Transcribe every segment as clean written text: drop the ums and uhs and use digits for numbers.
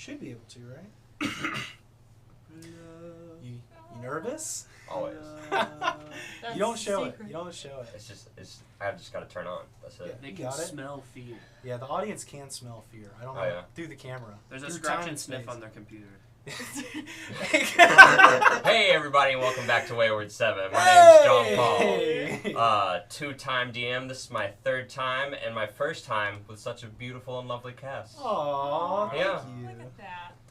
Should be able to, right? You nervous? Always. You don't show it. You don't show it. I've just got to turn on. That's it. Yeah, they can smell fear. Yeah, the audience can smell fear. I don't know. Yeah. Through the camera. There's a scratch and sniff on their computer. Hey everybody, and welcome back to Wayward 7. My name's Jaunt Paul. Two-time DM. This is my third time, and my first time with such a beautiful and lovely cast. Aww, yeah. Thank you. Look at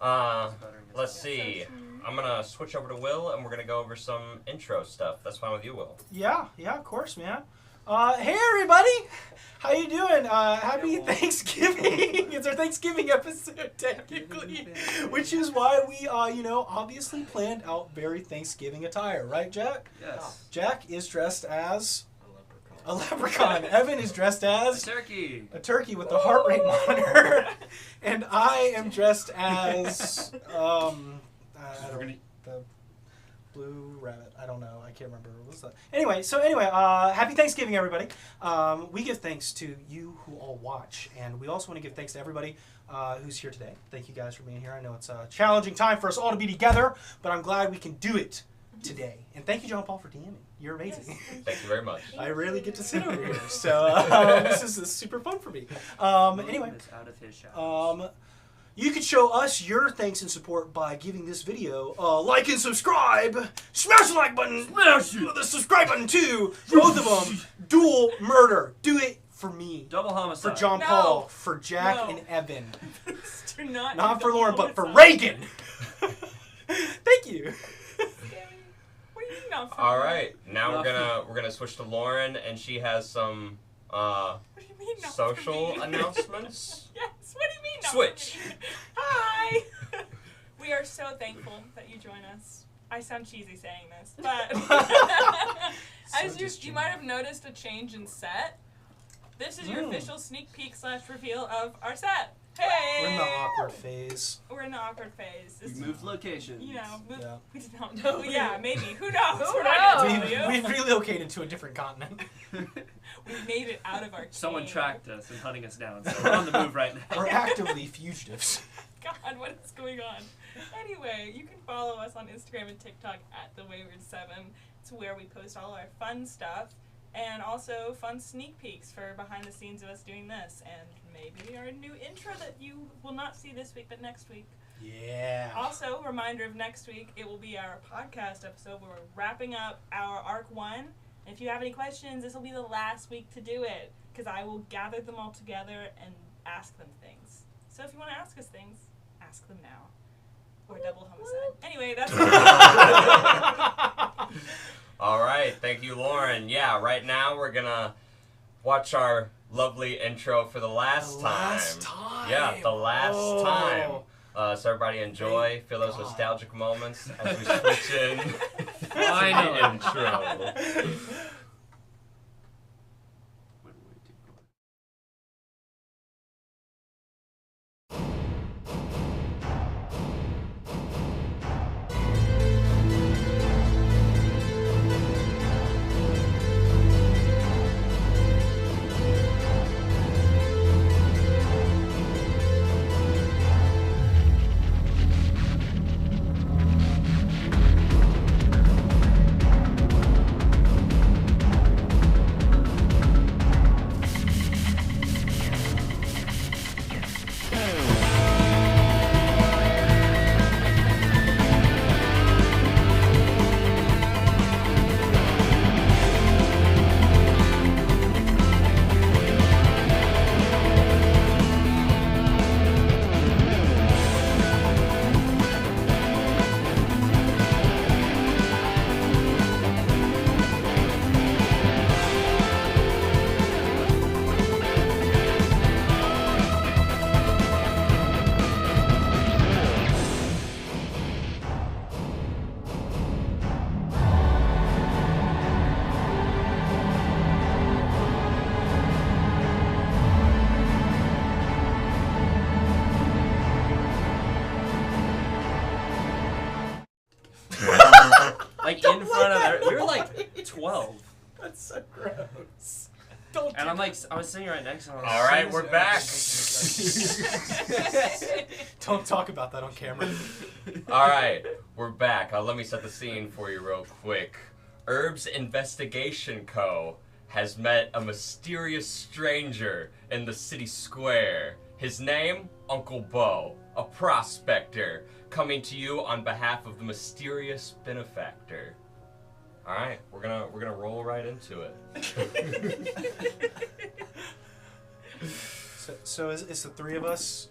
that. Let's see. I'm gonna switch over to Will, and we're gonna go over some intro stuff. That's fine with you, Will. Yeah, of course, man. Hey everybody, how you doing? Happy Thanksgiving. It's our Thanksgiving episode technically, which is why we, obviously planned out very Thanksgiving attire, right, Jack? Yes. Jack is dressed as a leprechaun. Evan is dressed as a turkey with the heart rate monitor, and I am dressed as the blue rabbit. I don't know. I can't remember. What was that? Anyway, happy Thanksgiving, everybody. We give thanks to you who all watch, and we also want to give thanks to everybody who's here today. Thank you guys for being here. I know it's a challenging time for us all to be together, but I'm glad we can do it today. And thank you, John Paul, for DMing. You're amazing. Yes, thank you very much. I rarely get to sit over here, so this is super fun for me. Anyway, you can show us your thanks and support by giving this video a like and subscribe. Smash the like button. Smash the subscribe button too. Both of them. Dual murder. Do it for me. Double homicide. For John Paul. For Jack and Evan. Do not. Not for Lauren, but for Reagan. Thank you. What do you mean not for All right, now we're gonna switch to Lauren, and she has some What do you mean not social for me? announcements. Yes. What do you mean not Switch. for me? Hi. We are so thankful that you join us. I sound cheesy saying this, but as you might have noticed a change in set. This is your official sneak peek / reveal of our set. Hey! We're in the awkward phase. We're in the awkward phase. We moved locations. You know, Yeah. we did not know. Well, yeah, maybe. Who knows? Who We're not gonna knows? tell you. We've relocated to a different continent. We made it out of our Someone cave. tracked us and hunting us down, so we're on the move right now. We're actively fugitives. God, what is going on? Anyway, you can follow us on Instagram and TikTok at The Wayward 7. It's where we post all our fun stuff and also fun sneak peeks for behind the scenes of us doing this and maybe our new intro that you will not see this week but next week. Yeah. Also, reminder of next week, it will be our podcast episode where we're wrapping up our Arc 1. And if you have any questions, this will be the last week to do it because I will gather them all together and ask them things. So if you want to ask us things, ask them now. Or double homicide. Anyway, that's All right, thank you, Lauren. Yeah, right now we're gonna watch our lovely intro for the last time. Yeah, the last time. So everybody enjoy, feel those nostalgic moments as we switch in Final the intro. Like in front of her. We were like 12. That's so gross. Don't And I'm like, I was sitting right next to him. All right, we're back. Don't talk about that on camera. All right, we're back. Let me set the scene for you real quick. Herb's Investigation Co. has met a mysterious stranger in the city square. His name, Uncle Bo, a prospector, coming to you on behalf of the mysterious benefactor. All right, we're gonna roll right into it. So it's the three of us,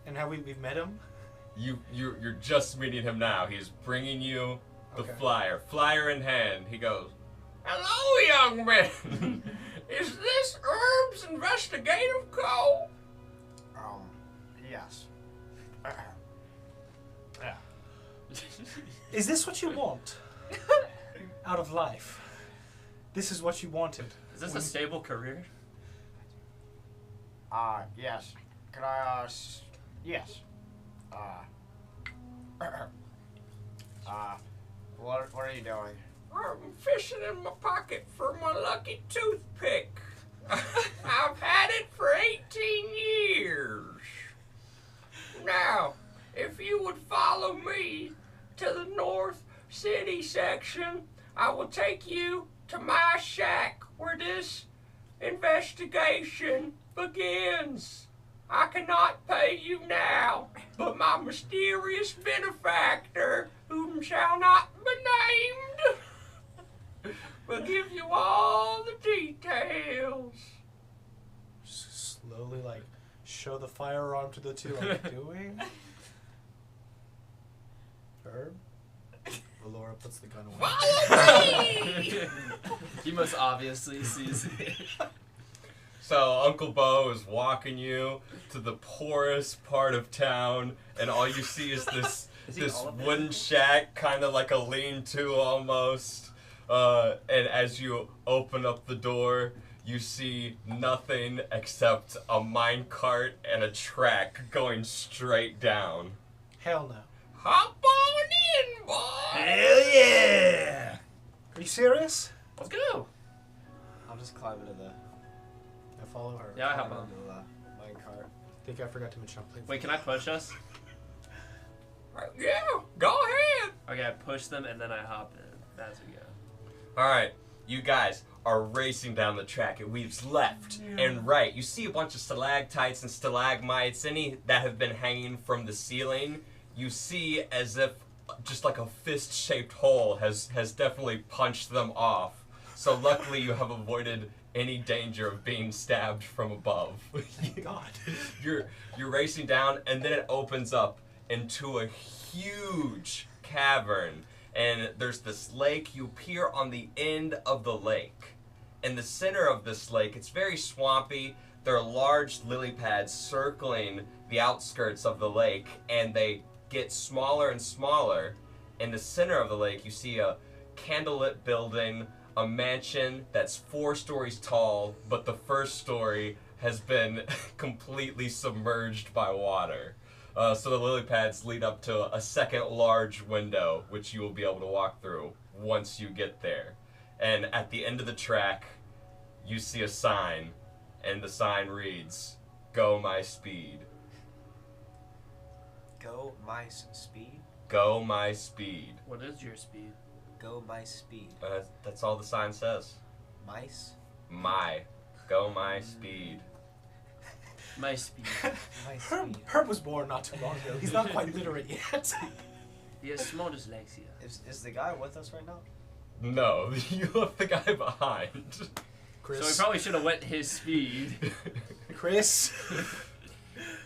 and how we've met him. You're just meeting him now. He's bringing you the Okay. flyer in hand. He goes, "Hello, young man. Is this Herb's Investigative Co.?" Yes. Yeah. Is this what you want out of life? This is what you wanted. Is this a stable career? Yes. Could I, yes. What are you doing? I'm fishing in my pocket for my lucky toothpick. I've had it for 18 years. Now, if you would follow me to the North City section, I will take you to my shack where this investigation begins. I cannot pay you now, but my mysterious benefactor, whom shall not be named, will give you all the details. Slowly, like, show the firearm to the two. I'm doing. Herb. Va'lora puts the gun away. Follow me! He most obviously sees it. So Uncle Bo is walking you to the poorest part of town, and all you see is this Is he this all of it? wooden shack, kind of like a lean-to almost. And as you open up the door, you see nothing except a minecart and a track going straight down. Hell no. Hop on in, boy! Hell yeah! Are you serious? Let's go. I'll just climb into the I follow her. Yeah, I hop on. minecart. I think I forgot to mention I'm playing. Wait, can I push us? Yeah, go ahead. Okay, I push them and then I hop in. That's a go. All right, you guys are racing down the track. It weaves left and right. You see a bunch of stalactites and stalagmites, any that have been hanging from the ceiling. You see as if just like a fist-shaped hole has definitely punched them off. So luckily you have avoided any danger of being stabbed from above. God. You're racing down, and then it opens up into a huge cavern. And there's this lake. You appear on the end of the lake. In the center of this lake, it's very swampy. There are large lily pads circling the outskirts of the lake, and they get smaller and smaller. In the center of the lake, you see a candlelit building, a mansion that's 4 stories tall, but the first story has been completely submerged by water. So the lily pads lead up to a second large window, which you will be able to walk through once you get there. And at the end of the track, you see a sign, and the sign reads, "Go my speed. Go my speed. Go my speed." What is your speed? Go my speed. That's all the sign says. Mice. My. Go my speed. My speed. My Herb, speed. Herb was born not too long ago. He's not quite literate yet. He has small dyslexia. Is the guy with us right now? No, you left the guy behind. Chris. So we probably should have went his speed. Chris. I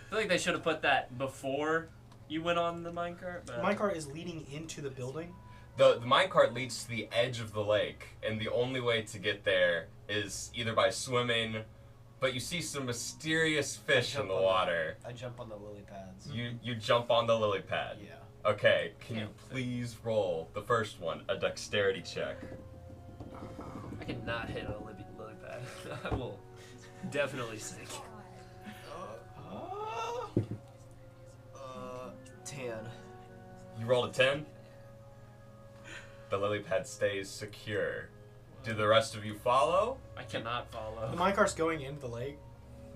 feel like they should have put that before you went on the minecart. But Minecart is leading into the building. The minecart leads to the edge of the lake, and the only way to get there is either by swimming, but you see some mysterious fish in the water. I jump on the lily pads. You jump on the lily pad. Yeah. Okay, can you Yeah. please roll the first one, a dexterity check? I cannot hit a lily pad. I will definitely sink. 10. You rolled a 10? The lily pad stays secure. Do the rest of you follow? I cannot follow. The minecart's going into the lake.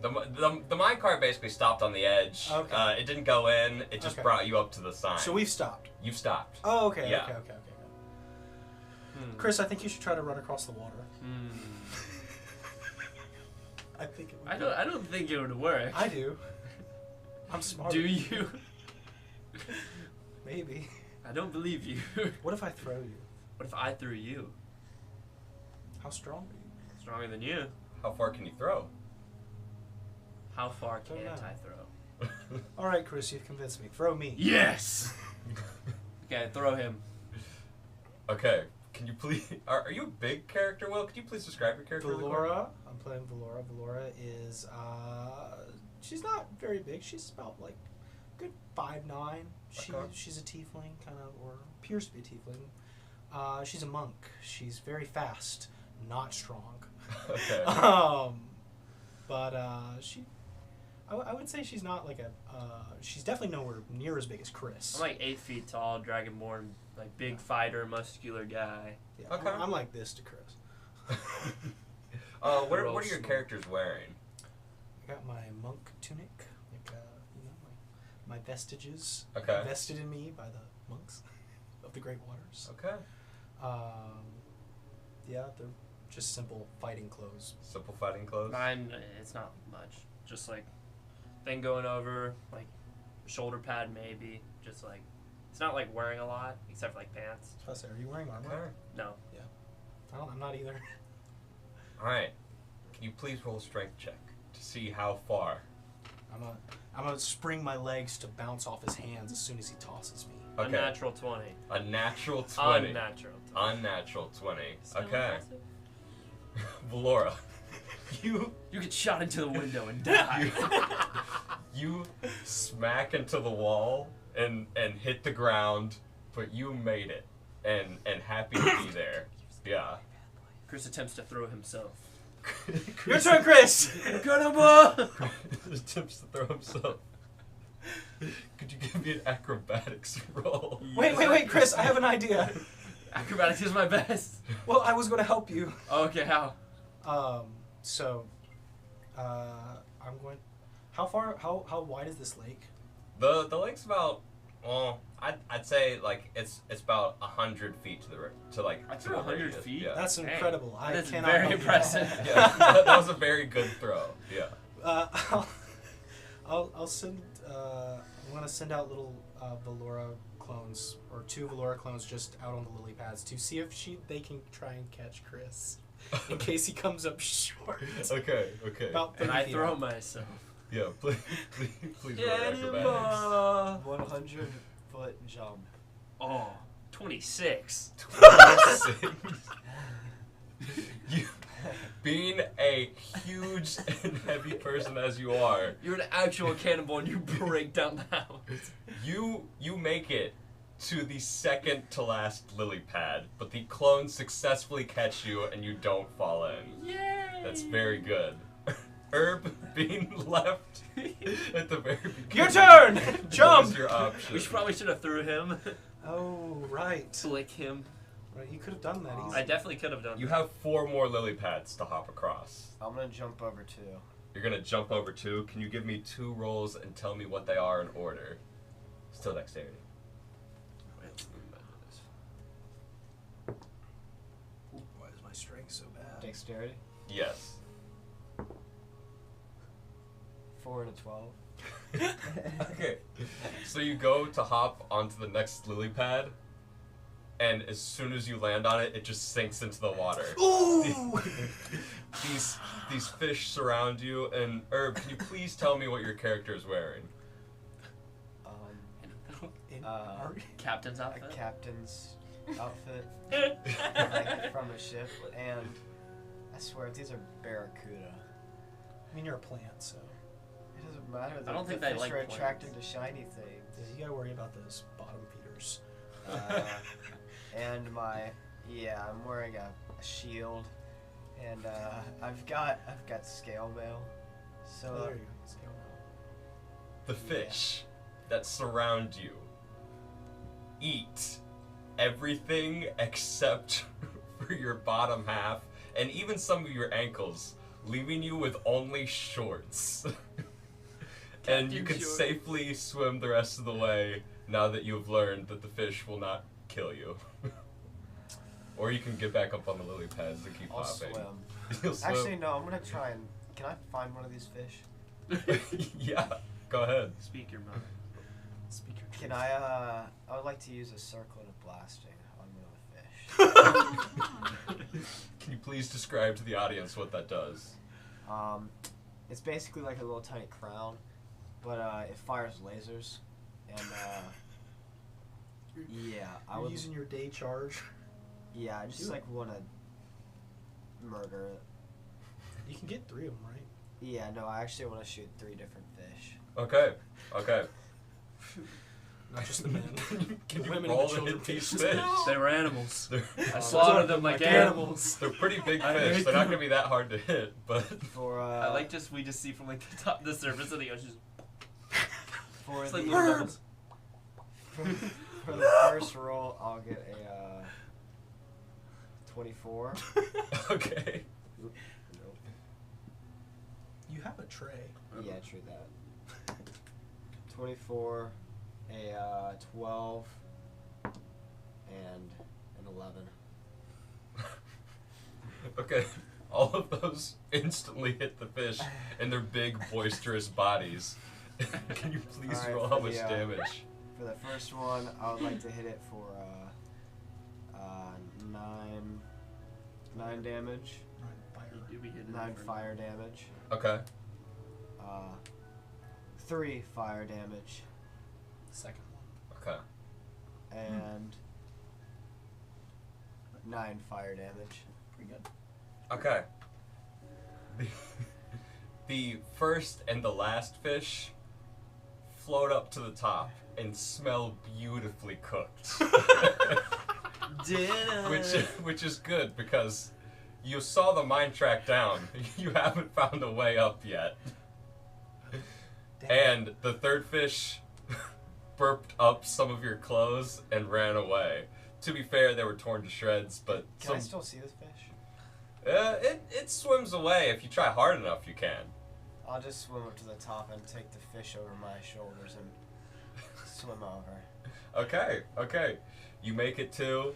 The minecart basically stopped on the edge. Okay. It didn't go in. It just Okay. brought you up to the sign. So we've stopped. You've stopped. Oh, okay, Yeah. okay. Khriss, I think you should try to run across the water. I think it would. I don't think it would work. I do. I'm smart. Do you? Maybe. I don't believe you. What if I throw you? What if I threw you? How strong are you? Stronger than you. How far can you throw? How far Don't can't know. I throw? All right, Khriss, you've convinced me. Throw me. Yes! Okay, throw him. Okay. Can you please? Are you a big character, Will? Could you please describe your character? really quick? Va'lora. I'm playing Va'lora. Va'lora is she's not very big. She's about like good 5'9". She's a tiefling, kind of, or appears to be a tiefling. She's a monk. She's very fast, not strong. Okay. But I would say she's not like a. She's definitely nowhere near as big as Khriss. I'm like 8 feet tall, dragonborn, like big fighter, muscular guy. Yeah, Okay. I'm like this to Khriss. What are your Small. characters wearing? I got my monk tunic, like my vestiges Okay. vested in me by the monks of the Great Waters. Okay. Yeah, they're just simple fighting clothes. Simple fighting clothes. Mine, it's not much. Just like thing going over, like shoulder pad maybe. Just like it's not like wearing a lot except for like pants. Plus, are you wearing armor? Okay. No. I'm not either. All right. Can you please roll a strength check to see how far? I'm gonna spring my legs to bounce off his hands as soon as he tosses me. A Okay. natural 20. A natural 20. Unnatural 20. Unnatural 20. Still Okay. impressive. Va'lora, you You get shot into the window and die. you smack into the wall and hit the ground, but you made it and happy to be there. Yeah. Khriss attempts to throw himself. Your turn, Khriss. Attempts to throw himself. Could you give me an acrobatics roll? Wait, Khriss. I have an idea. Acrobatics is my best. Well, I was going to help you. Okay, how? So, I'm going. How wide is this lake? The lake's about, well, I'd say like it's about 100 feet to like. I to threw the 100 radius. feet? Yeah. That's Dang. incredible. I That is cannot very help you. impressive. Yeah, that was a very good throw. Yeah. I'll send. I'm gonna send out little Va'lora clones or 2 Va'lora clones just out on the lily pads to see if they can try and catch Khriss in case he comes up short. Okay. About 30 And I feet throw out. myself. Yeah, please roll your acrobatics. 100-foot jump. Oh, 26. 26. You, being a huge and heavy person as you are, You're an actual cannonball and you break down the house. you make it to the second to last lily pad, but the clones successfully catch you and you don't fall in. Yay! That's very good. Herb being left at the very beginning. Your turn. What Jump. is your option? We probably should have threw him. Oh right. Slick him. Right. You could have done that easy. I definitely could have done You that. have 4 more lily pads to hop across. I'm gonna jump over 2. You're gonna jump over 2. Can you give me 2 rolls and tell me what they are in order? Still dexterity. Why is my strength so bad? Dexterity. Yes. 4 and a 12. Okay. So you go to hop onto the next lily pad, and as soon as you land on it, it just sinks into the water. Ooh. These fish surround you, and Herb, can you please tell me what your character is wearing? Captain's A outfit. captain's outfit like, from a ship, and I swear these are barracuda. I mean, you're a plant, so It doesn't matter. I don't The think they fish like are plants. attracted to shiny things. yeah, you gotta worry about those bottom feeders. And I'm wearing a shield, and I've got scale mail. So Oh, there you go. Scale The fish that surround you eat everything except over your bottom half and even some of your ankles, leaving you with only shorts. And you can Shorts. safely swim the rest of the way now that you've learned that the fish will not kill you. Or you can get back up on the lily pads and keep I'll popping. swim. You'll swim. Actually, no. I'm gonna try and. Can I find one of these fish? Yeah, go ahead. Speak your mind. Speak your Can truth. I? I would like to use a circlet of blasting on one of the fish. Can you please describe to the audience what that does? It's basically like a little tiny crown, but it fires lasers, and yeah, I You're would. using your day charge. Yeah, I just Do it. like want to murder it. You can get 3 of them, right? Yeah, no, I actually want to shoot 3 different fish. Okay, okay. Not just the men. Can you Women and roll the to children, hit these please. fish? They were animals. They're, I slaughtered them like animals. they're pretty big I fish. hate They're not them. gonna be that hard to hit, but For I like we just see from like the surface of the ocean. for It's the like little bubbles. for the first roll, I'll get a 24. okay. Nope. You have a tray. Yeah, true that. 24, a 12, and an 11. Okay. All of those instantly hit the fish in their big, boisterous bodies. Can you please Alright, roll for how much the, damage? For the first one, I would like to hit it for 9 damage, You do be hitting 9 it for- fire damage, Okay. 3 fire damage, Second one. Okay. and 9 fire damage. Pretty good. Okay. The first and the last fish float up to the top and smell beautifully cooked. which is good because you saw the mine track down. You haven't found a way up yet. Damn. And the third fish burped up some of your clothes and ran away. To be fair, they were torn to shreds, but Can I still see this fish? it swims away. If you try hard enough, you can. I'll just swim up to the top and take the fish over my shoulders and swim over. Okay. You make it to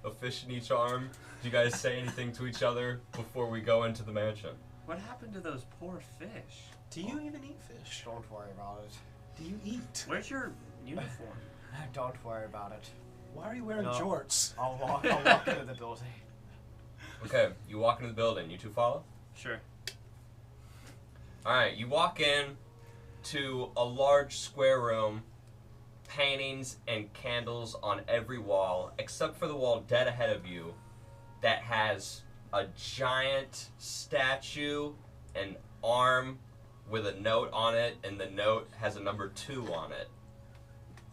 a fish in each arm. Do you guys say anything to each other before we go into the mansion? What happened to those poor fish? Do you even eat fish? Don't worry about it. Do you eat? Where's your uniform? Don't worry about it. Why are you wearing No. jorts? I'll walk into the building. Okay, you walk into the building. You two follow? Sure. Alright, you walk in to a large square room, paintings and candles on every wall, except for the wall dead ahead of you that has a giant statue, an arm with a note on it, and the note has a number 2 on it,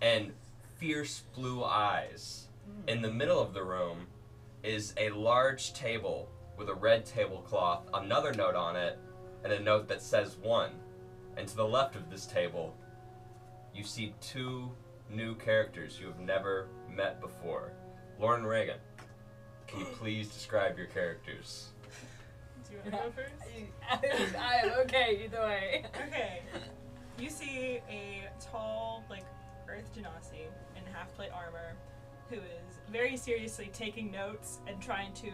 and fierce blue eyes. In the middle of the room is a large table with a red tablecloth, another note on it, and a note that says 1. And to the left of this table, you see 2 new characters you have never met before. Lauren and Reagan, can you please describe your characters? Do you want to go first? I am okay either way. Okay. You see a tall, like, Earth Genasi in half-plate armor who is very seriously taking notes and trying to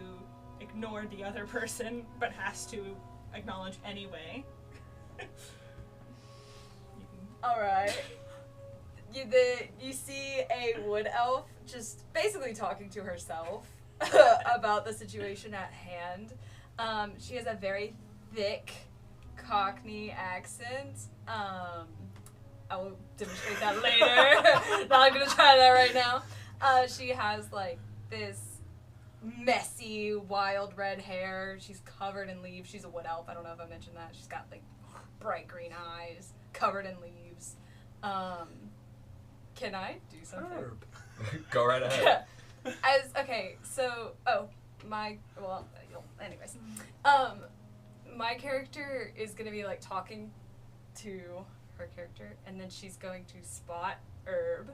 ignore the other person, but has to acknowledge anyway. You can- Alright. You see a wood elf just basically talking to herself about the situation at hand. She has a very thick Cockney accent. I will demonstrate that later. Not gonna try that right now. She has like this messy, wild red hair. She's covered in leaves. She's a wood elf. I don't know if I mentioned that. She's got like bright green eyes, covered in leaves. Can I do something? Herb. Go right ahead. Anyways. My character is gonna be like talking to her character, and then she's going to spot Herb.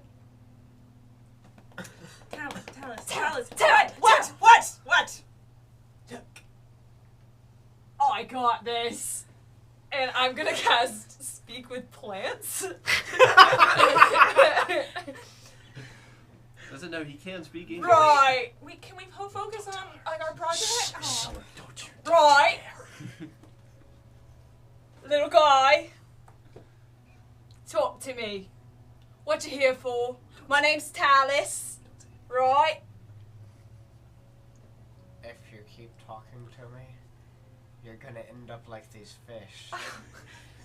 Talus. What? I got this. And I'm gonna cast Speak with Plants. Doesn't know he can speak English. Right. Can we focus on like our project? Oh. Right. Little guy. Talk to me. What you here for? My name's Talus. Right? If you keep talking to me, you're gonna end up like these fish.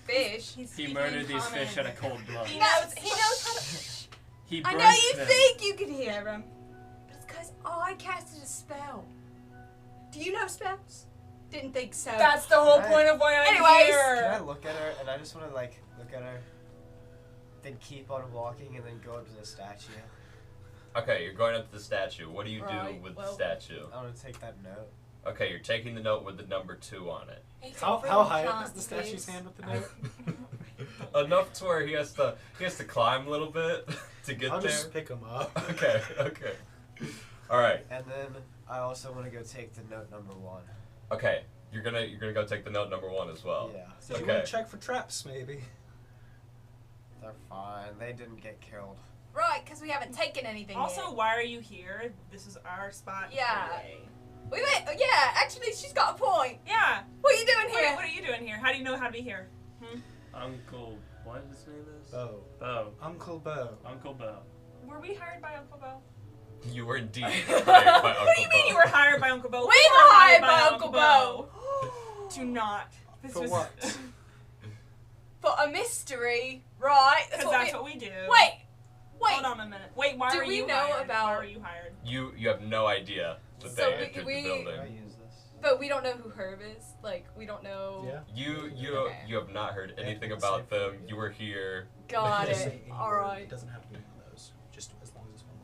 Fish? He murdered these fish at a cold blood. He knows how to... He I burnt know you them. think you could hear him. But it's because I casted a spell. Do you know spells? Didn't think so. That's the whole Right. point of why I'm Anyways. Can I here. look at her and I just want to like look at her, then keep on walking and then go up to the statue. Okay, you're going up to the statue. What do you do Right, with well- the statue? I want to take that note. Okay, you're taking the note with the number 2 on it. How high up is the statue's hand with the note? Enough to where he has to climb a little bit to get I'll there. just pick him up. Okay. All right. And then I also want to go take the note number 1. Okay. You're gonna go take the note number 1 as well. Yeah, So you Okay. want to check for traps, maybe? they're fine. They didn't get killed. Right, because we haven't taken anything Also, yet. why are you here? This is our spot. Yeah. anyway. We went, yeah, actually, she's got a point. Yeah. What are you doing here? What are you doing here? How do you know how to be here? Uncle, what his name is? Bo. Bo. Uncle Bo. Uncle Bo. Were we hired by Uncle Bo? You were indeed hired by Uncle What do you mean Bo. you were hired by Uncle Bo? We were hired by Uncle Bo. Do not. This For was what? For a mystery, right? Because that's what we do. Wait. Hold on a minute. Wait, why Do are we you know hired? about- Why were you hired? You have no idea that So they we- entered we- the Can I building. use this? But we don't know who Herb is. Like, we don't know. Yeah. Okay. You have not heard anything Yeah, about same. them. You were here. Got Just it. say any All word. right. It doesn't have to be one of those. Just as long as it's one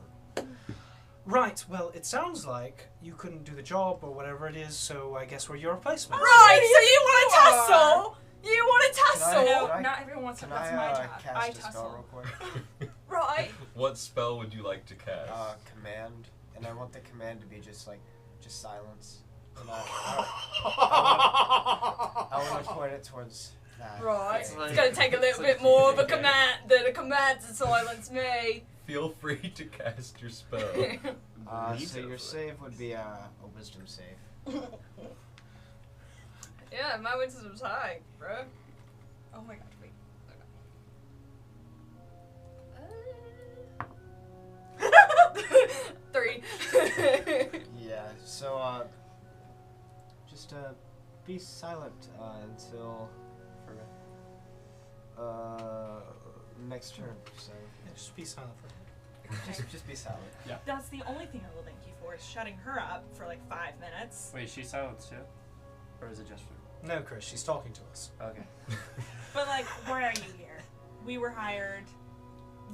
word. Right. Well, it sounds like you couldn't do the job or whatever it is, so I guess we're your replacement. Right, so you want to tussle? You want to Can tussle? I- No, not everyone wants to. Can That's I my job. cast I a spell tussle. real quick? Right. What spell would you like to cast? Command, and I want the command to be just silence. And I want to point it towards that. Right. It's It's like- going to take a little bit more of a command than a command to silence me. Feel free to cast your spell. So your save would be a wisdom save. Yeah, my wisdom's high, bro. Oh my gosh, wait. Three. Yeah. So just be silent until for next turn. So Yeah, just be silent for a minute. just be silent. That's the only thing I will thank you for is shutting her up for like 5 minutes. Wait, she's silenced too? Or is it just for... No, Chris, she's talking to us. Okay. But like, why are you here? We were hired.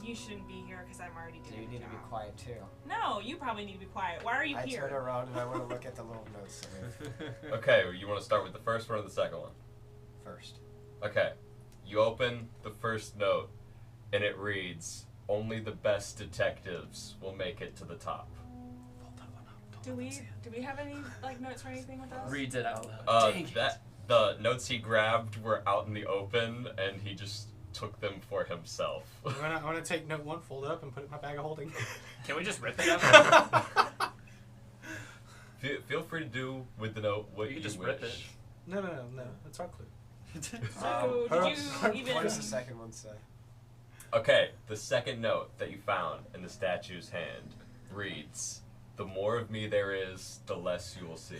You shouldn't be here because I'm already So doing you the need to be job. quiet too. No, you probably need to be quiet. Why are you I here? turn around and I want to look at the little notes that I Okay, you want to start with the first one or the second one? first. Okay. You open the first note, and it reads, "Only the best detectives will make it to the top." Do we have any like notes or anything with us? Reads it out loud. Dang it. The notes he grabbed were out in the open, and he just took them for himself. I want to take note 1, fold it up, and put it in my bag of holding. Can we just rip it out? Feel free to do with the note what You you can just wish. rip it. No, it's our clue. So did you even? What does the second one say? Okay, the second note that you found in the statue's hand reads, "The more of me there is, the less you will see."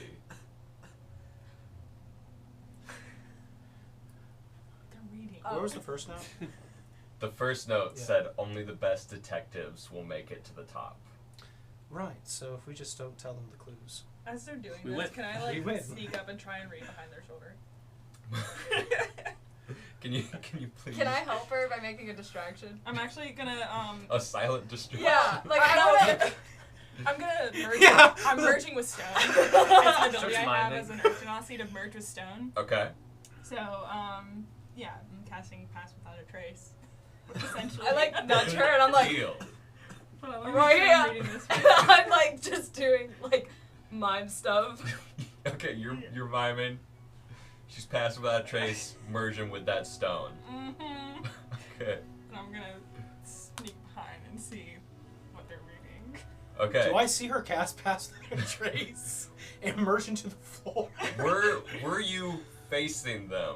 They're reading. Oh. Where was the first note? The first note Yeah. said, "Only the best detectives will make it to the top." Right, so if we just don't tell them the clues. As they're doing We this, win. can I We like win. sneak up and try and read behind their shoulder? Can you please? Can I help her by making a distraction? I'm actually gonna A silent distraction. Yeah, like I I'm gonna merge. Yeah. I'm merging with stone. It's an ability Starts I have miming. as an Archonauty to merge with stone. Okay. So, yeah, I'm casting Pass Without a Trace. Essentially. I like nudge her and I'm like, Deal. Hold on, let me Right make sure I'm here. reading this. I'm like just doing like mime stuff. Okay, you're miming. She's passed without a trace, merging with that stone. Mm-hmm. Okay. And I'm gonna sneak behind and see what they're reading. Okay. Do I see her cast past the trace and merge into the floor? Were you facing them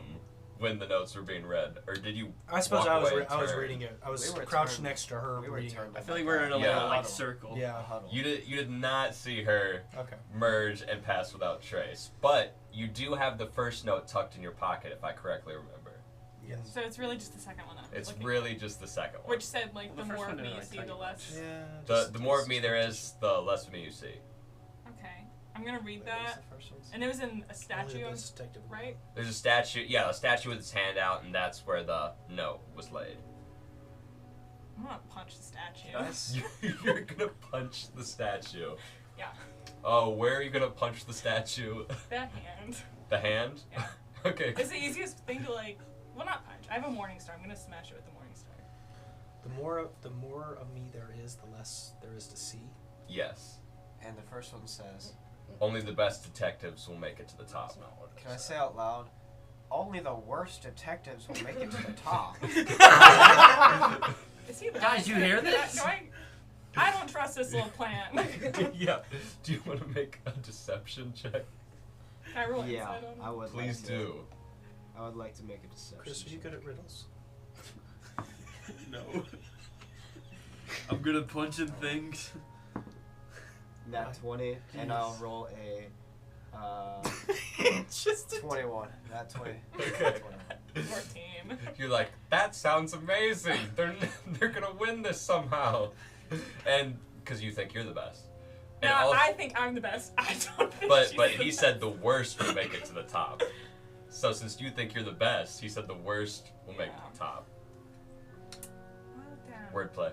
when the notes were being read, or did you? I suppose walk I was away and I was turn? reading it. I was We were crouched turned- next to her we were reading turned it. I feel like we're in a Yeah. little like Huddle. circle. Yeah. Huddle. You did not see her Okay. merge and pass without trace, but you do have the first note tucked in your pocket, if I correctly remember. Yes. So it's really just the second one that I'm It's looking really just the second at. one. Which said, like, Well, the the first more one of me didn't you really see, tell the you less. Yeah. The more of me there is, the less of me you see. Okay. I'm gonna read Wait, what was that. the first one? And it was in a Only the statue, best detective. right? There's a statue, yeah, a statue with its hand out, and that's where the note was laid. I'm gonna punch the statue. Nice. You're gonna punch the statue. Yeah. Oh, where are you gonna punch the statue? That hand. The hand? Yeah. Okay. It's the easiest thing to, like, well, not punch. I have a morning star. I'm gonna smash it with the morning star. The more of me there is, the less there is to see. Yes. And the first one says, Only the best detectives will make it to the top. can I say out loud? Only the worst detectives will make it to the top. Is he Guys, you hear this? Do I don't trust this little plan. Yeah. Do you want to make a deception check? Can I roll Yeah, insight on I it? would. Please like to. do. I would like to make a deception. Chris, are you good at riddles? No. I'm good at punching things. Nat 20, and I'll roll a Just a 21. Nat 20. Okay. 14. You're like, that sounds amazing. They're gonna win this somehow, and because you think you're the best. And No, also, I think I'm the best. I don't think but she's he the said best. the worst will make it to the top. So since you think you're the best, he said the worst will make it to the top. Well, damn. Wordplay.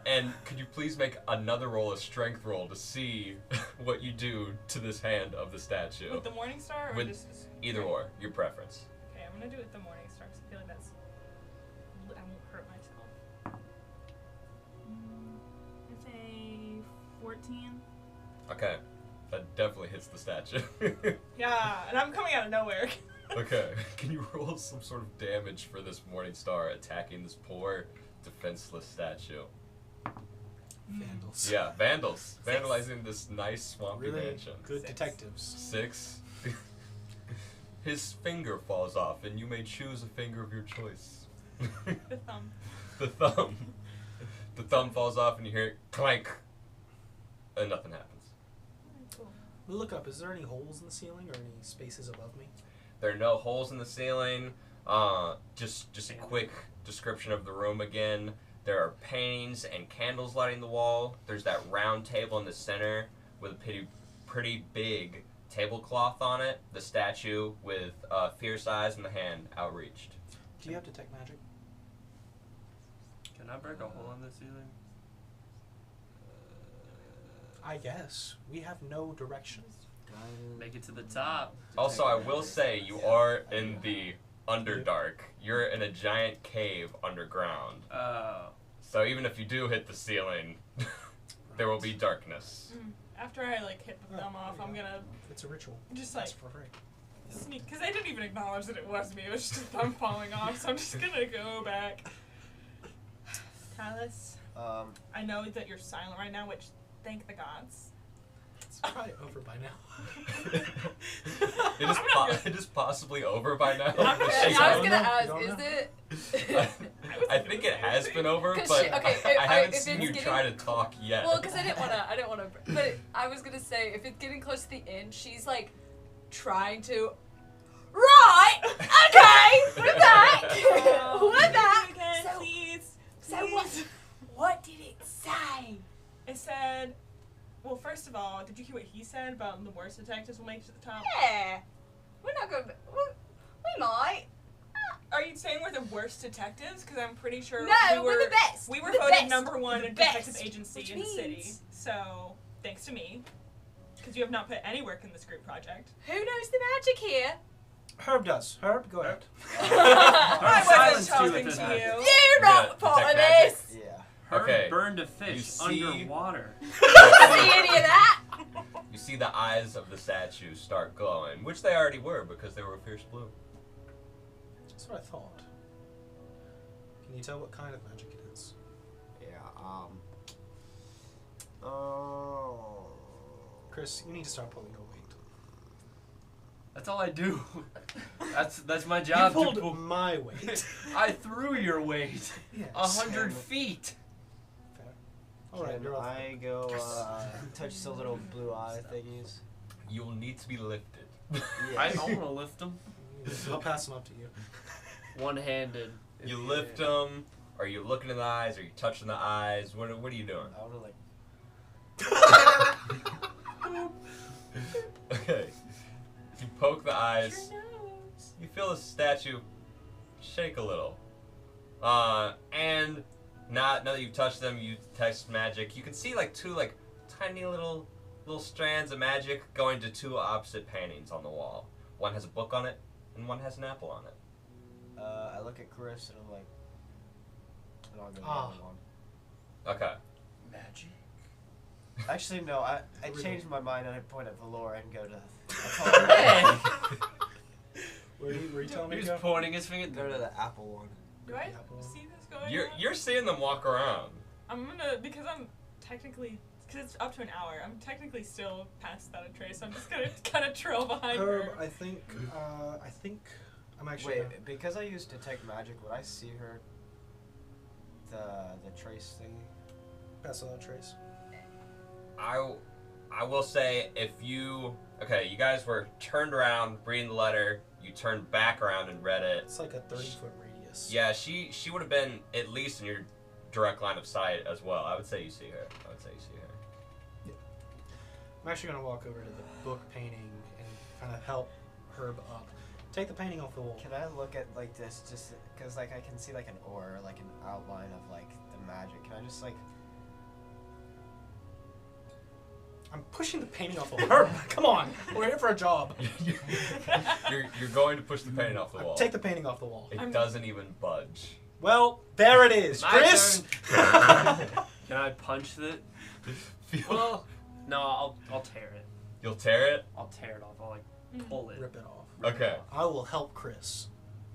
And could you please make another roll, a strength roll, to see what you do to this hand of the statue? With the morning star or With just Either or, your preference. Okay, I'm gonna do it with the morning star because I feel like that's I won't hurt myself. It's a 14. Okay, that definitely hits the statue. Yeah, and I'm coming out of nowhere. Okay, can you roll some sort of damage for this morning star attacking this poor, defenseless statue? vandals. Yeah, vandals. Vandalizing this nice swampy Really mansion. good 6. detectives. 6. His finger falls off, and you may choose a finger of your choice. The thumb. The thumb. The thumb falls off, and you hear it clank, and nothing happens. Cool. We'll look up. Is there any holes in the ceiling or any spaces above me? There are no holes in the ceiling. Just a quick description of the room again. There are paintings and candles lighting the wall. There's that round table in the center with a pretty big tablecloth on it. The statue with fierce eyes and the hand outreached. Do you have detect magic? Can I break a hole in the ceiling? I guess. We have no directions. Make it to the top. Also, I will say you are in the Underdark. You're in a giant cave underground. Oh. So even if you do hit the ceiling, there will be darkness. After I like hit the thumb off, I'm gonna It's a ritual. just like That's for free. sneak because I didn't even acknowledge that it was me. It was just a thumb falling off. So I'm just gonna go back. Callus, I know that you're silent right now, which thank the gods. It's probably over by now. It is possibly over by now. I'm but gonna- she I was don't- gonna ask, You don't is know? it? I think it has been over, 'Cause but she- okay, I haven't if seen it's you getting- try to talk yet. Well, because I didn't wanna, but I was gonna say, if it's getting close to the end, she's like, trying to, right, okay, we're back, we're back. Again, So- please. So what did it say? It said, well, first of all, did you hear what he said about the worst detectives will make it to the top? Yeah, we're not gonna, we might. Are you saying we're the worst detectives? Because I'm pretty sure No, we we're were the best. We were The voted best. #1 The in detective best. agency Which in the city. means- So, thanks to me. Because you have not put any work in this group project. Who knows the magic here? Herb does. Herb, go ahead. I Silence wasn't too talking with to this you. You're not Yeah, part of detect magic. this. Yeah. Herb Okay, burned a fish see- underwater. See any of that? You see the eyes of the statue start glowing, which they already were because they were fierce blue. That's what I thought. Can you tell what kind of magic it is? Yeah. Oh. Chris, you need to start pulling your weight. That's all I do. That's my job. You to pulled pull. my weight. I threw your weight. Yes. 100 feet. Fair. All right, Can you're off. I go touch the little blue eye thingies? You will need to be lifted. I want to lift him. I'll pass them up to you. One-handed. You lift them. Are you looking in the eyes? Are you touching the eyes? What are you doing? I wanna like. Okay. You poke the eyes. Your nose. You feel the statue shake a little. And now that you've touched them, you test magic. You can see like two like tiny little strands of magic going to two opposite paintings on the wall. One has a book on it, and one has an apple on it. I look at Khriss and I'm like. And I'll go to the Ah. other one. Okay. Magic. Actually, no. I changed my mind and I point at Va'lora and go to. Hey! Were you telling me He to was go? pointing his finger. Go to the apple one. Do I Apple. see this going You're on? you're seeing them walk around. I'm gonna, because I'm technically, because it's up to an hour, I'm technically still past that trace, so I'm just gonna kind of trail behind Herb, her. I think I'm actually. Wait, because I used detect magic, would I see her? The trace thingy. Pass on that trace. I will say if you you guys were turned around reading the letter, you turned back around and read it. It's like a 30-foot radius. Yeah, she would have been at least in your direct line of sight as well. I would say you see her. I'm actually gonna walk over to the book painting and kind of help Herb up. Take the painting off the wall. Can I look at like this just because like I can see like an aura, like an outline of like the magic. Can I just like? I'm pushing the painting off the wall. Herb, come on. We're here for a job. You're going to push the painting off the wall. Take the painting off the wall. It doesn't even budge. Well, there it is. My Chris! Can I punch it? Feel- Well, no, I'll tear it. You'll tear it? I'll tear it off. I'll like pull it. Rip it off. Okay. I will help Chris.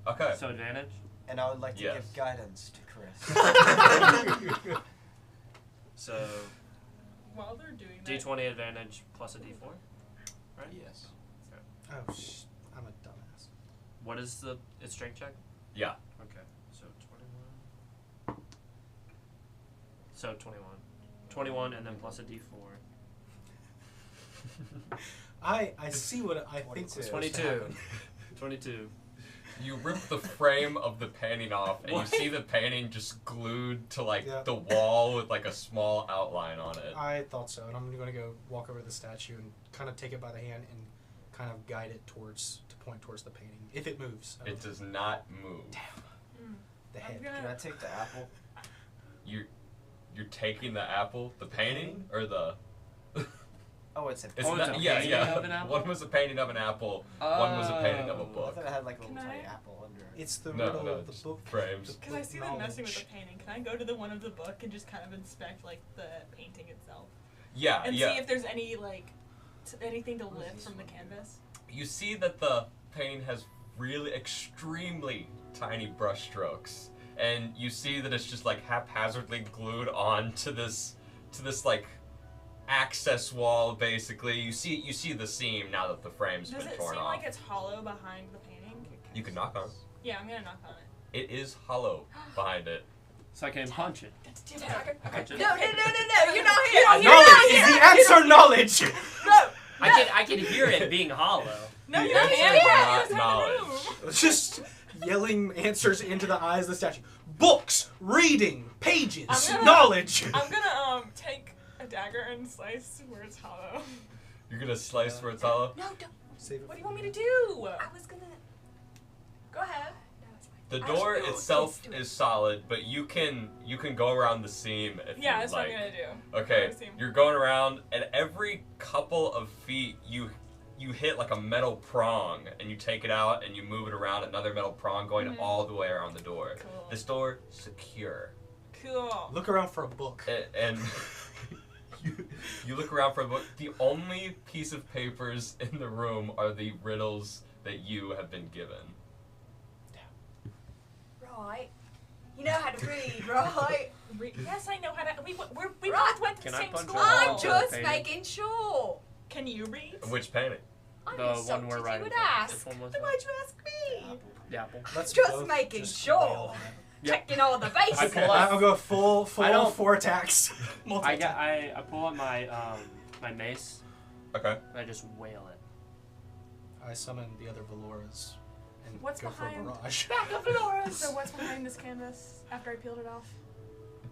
Okay. So advantage. And I would like to Yes. give guidance to Khriss. So While they're doing that, D20 advantage plus a D4. Right. Yes. Oh, I'm a dumbass. What is its strength check? Yeah. Okay. So 21. So 21. 21 and then plus a D4. I see what I think was 22. happening. 22. You rip the frame of the painting off, and What? you see the painting just glued to like Yeah. the wall with like a small outline on it. I thought so, and I'm gonna go walk over to the statue and kind of take it by the hand and kind of guide it to point towards the painting if it moves. I don't It know. does not move. The I'm head. gonna- Can I take the apple? You're taking the apple, the painting, or the. Oh, it's a. It's Oh, it's not, a yeah, painting yeah. of an apple? One was a painting of an apple. One was a painting of a Oh. I book. thought I had like a little Can tiny I- apple under it. It's the No, riddle no, of the just book. frames. the Because I book see them messing with knowledge. the painting. Can I go to the one of the book and just kind of inspect like the painting itself Yeah, and yeah. see if there's any like anything to lift from the canvas? You see that the painting has really extremely tiny brush strokes, and you see that it's just like haphazardly glued on to this like access wall. Basically, you see the seam now that the frame's Does been it torn seem off. like it's hollow behind the painting? You can knock on it. Yeah, I'm gonna knock on it. It is hollow behind it. So I can punch it. Punch it. No, you're not here. don't You're hear not Knowledge here. is the answer. Knowledge. No. I can hear it being hollow. No, The you answer can't. is It not was in the knowledge. room. Just yelling answers into the eyes of the statue. Books, reading, pages, I'm gonna- knowledge. I'm gonna take a dagger and slice where it's hollow. You're gonna slice where it's hollow. No, don't. Save it What do you for want me me. to do? I was gonna. Go ahead. No, it's fine. The Actually, door no, itself please do it. is solid, but you can go around the seam if Yeah, you that's like. what I'm gonna do. Okay, Go seam. you're going around, and every couple of feet you hit like a metal prong, and you take it out and you move it around, another metal prong going Mhm. all the way around the door. Cool. This door secure. Cool. Look around for a book. And you look around for a book. The only piece of papers in the room are the riddles that you have been given. Right. You know how to read, right? Yes, I know how to. We Right. both went to the Can I same punch school. a I'm hole? just Painting. making sure. Can you read? Which painting? I'm The insulted one we're you writing. would from. ask. Which one was Then that? why'd you ask me? The apple. Let's Just both making just sure. wail on it. Yep. Checking all the bases. I'll go full I don't- 4 attacks. I pull out my my mace Okay. and I just wail it. I summon the other Va'loras and What's go behind? for a barrage. Back of Laura's. So what's behind this canvas after I peeled it off?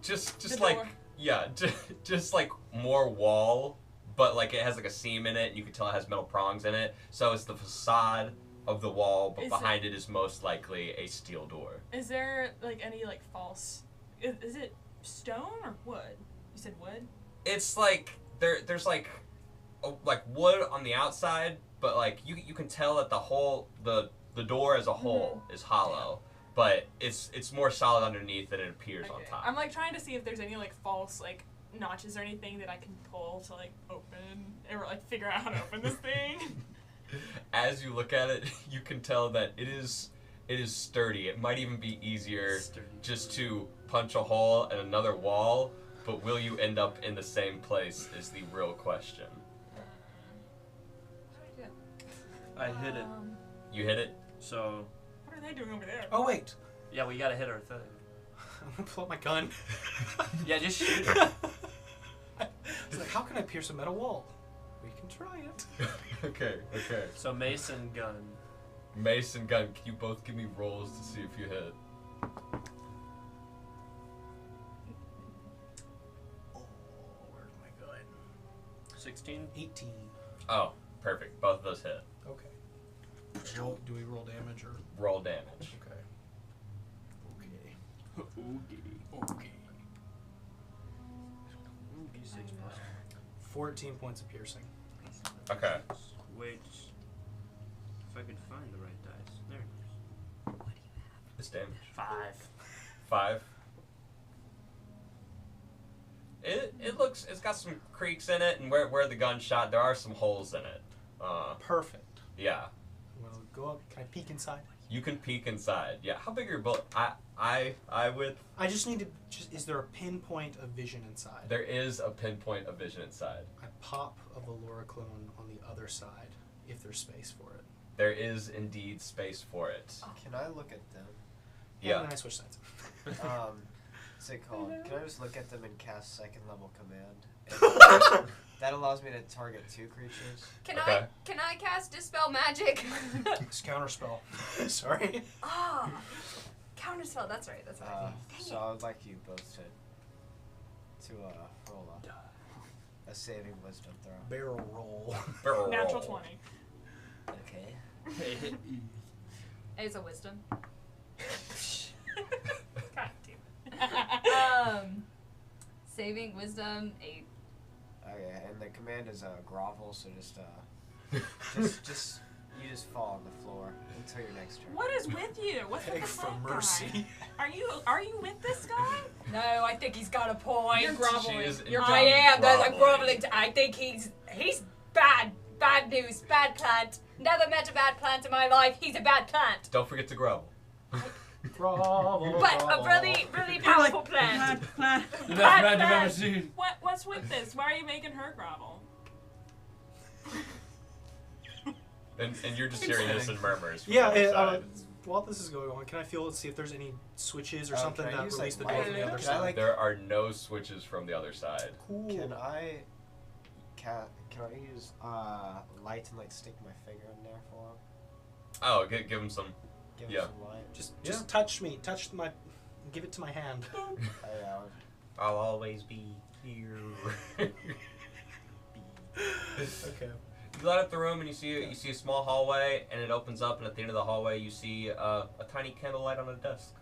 Just The like door. just like more wall, but like it has like a seam in it, and you can tell it has metal prongs in it. So it's the facade of the wall, but Is behind it is most likely a steel door. Is there like any like false? Is it stone or wood? You said wood. It's like there's like wood on the outside, but like you can tell that the door as a whole is hollow, but it's more solid underneath than it appears on top. I'm like trying to see if there's any like false like notches or anything that I can pull to like open or like figure out how to open this thing. As you look at it, you can tell that it is sturdy. It might even be easier Sturdy. just to punch a hole in another wall, but will you end up in the same place is the real question. I hit it. You hit it? So What are they doing over there? Oh wait, yeah, we gotta hit our thing. I'm gonna pull out my gun. Yeah, just shoot it. It's like, how can I pierce a metal wall? We can try it. Okay. So mace and gun. Mace and gun, can you both give me rolls to see if you hit? Oh, where's my gun? 16. 18. Oh, perfect. Both of those hit. Okay. Do we roll damage or? Roll damage. Okay. Okay. 6 plus. 14 points of piercing. Okay. Wait. If I could find the right dice. There it is. It's damage. 5. 5. It's got some creaks in it, and where the gun shot, there are some holes in it. Perfect. Yeah. Well, go up. Can I peek inside? You can peek inside. Yeah. How big are your bullet? I width? I just need to. Is there a pinpoint of vision inside? There is a pinpoint of vision inside. I pop a Va'lora clone on the other side, if there's space for it. There is indeed space for it. Can I look at them? And Yeah. then I switch sides. What's it called? Can I just look at them and cast second level command? That allows me to target 2 creatures. Can Okay. I cast dispel magic? It's counterspell. Sorry. Ah, counterspell. That's right. That's right. So I would like you both to roll a saving wisdom throw. Barrel roll. Barrel Natural roll. 20. Okay. It's a wisdom. God damn it. Saving wisdom 8. Okay, and the command is grovel, so just you just fall on the floor until your next turn. What is with you? What's with Beg the for fat mercy. guy? Are you with this guy? No, I think he's got a point. You're groveling. She is You're I indeed am. There's a groveling. groveling. I think he's bad. Bad news. Bad plant. Never met a bad plant in my life. He's a bad plant. Don't forget to grovel. Grovel, But a grovel. really powerful plant. The best Bad man you've ever man. seen. What's with this? Why are you making her grovel? And you're just hearing this in murmurs. From Yeah, the other side. while this is going on, can I feel see if there's any switches or Oh, something can I that use, release the like, door from the light? other Can I, side? like- There are no switches from the other side. Cool. Can I use light and like stick my finger in there for him? Oh, give him some. Give him Yeah. some light. Just touch me. Touch my. Give it to my hand. I'll always be here. Okay. You light up the room and you see a small hallway, and it opens up, and at the end of the hallway you see a tiny candlelight on a desk.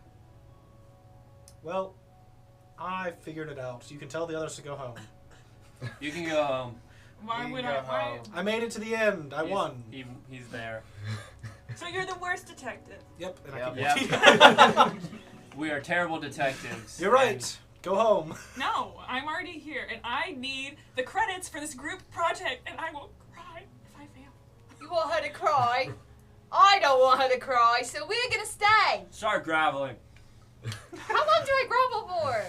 Well, I figured it out. You can tell the others to go home. You can go home. Why You would go I? Why? home. I made it to the end. I won. He's there. So you're the worst detective. Yep. And Yep. I keep walking. We are terrible detectives. You're right. and Go home. No, I'm already here, and I need the credits for this group project, and I will cry if I fail. You want her to cry? I don't want her to cry, so we're gonna stay. Start graveling. How long do I grovel for?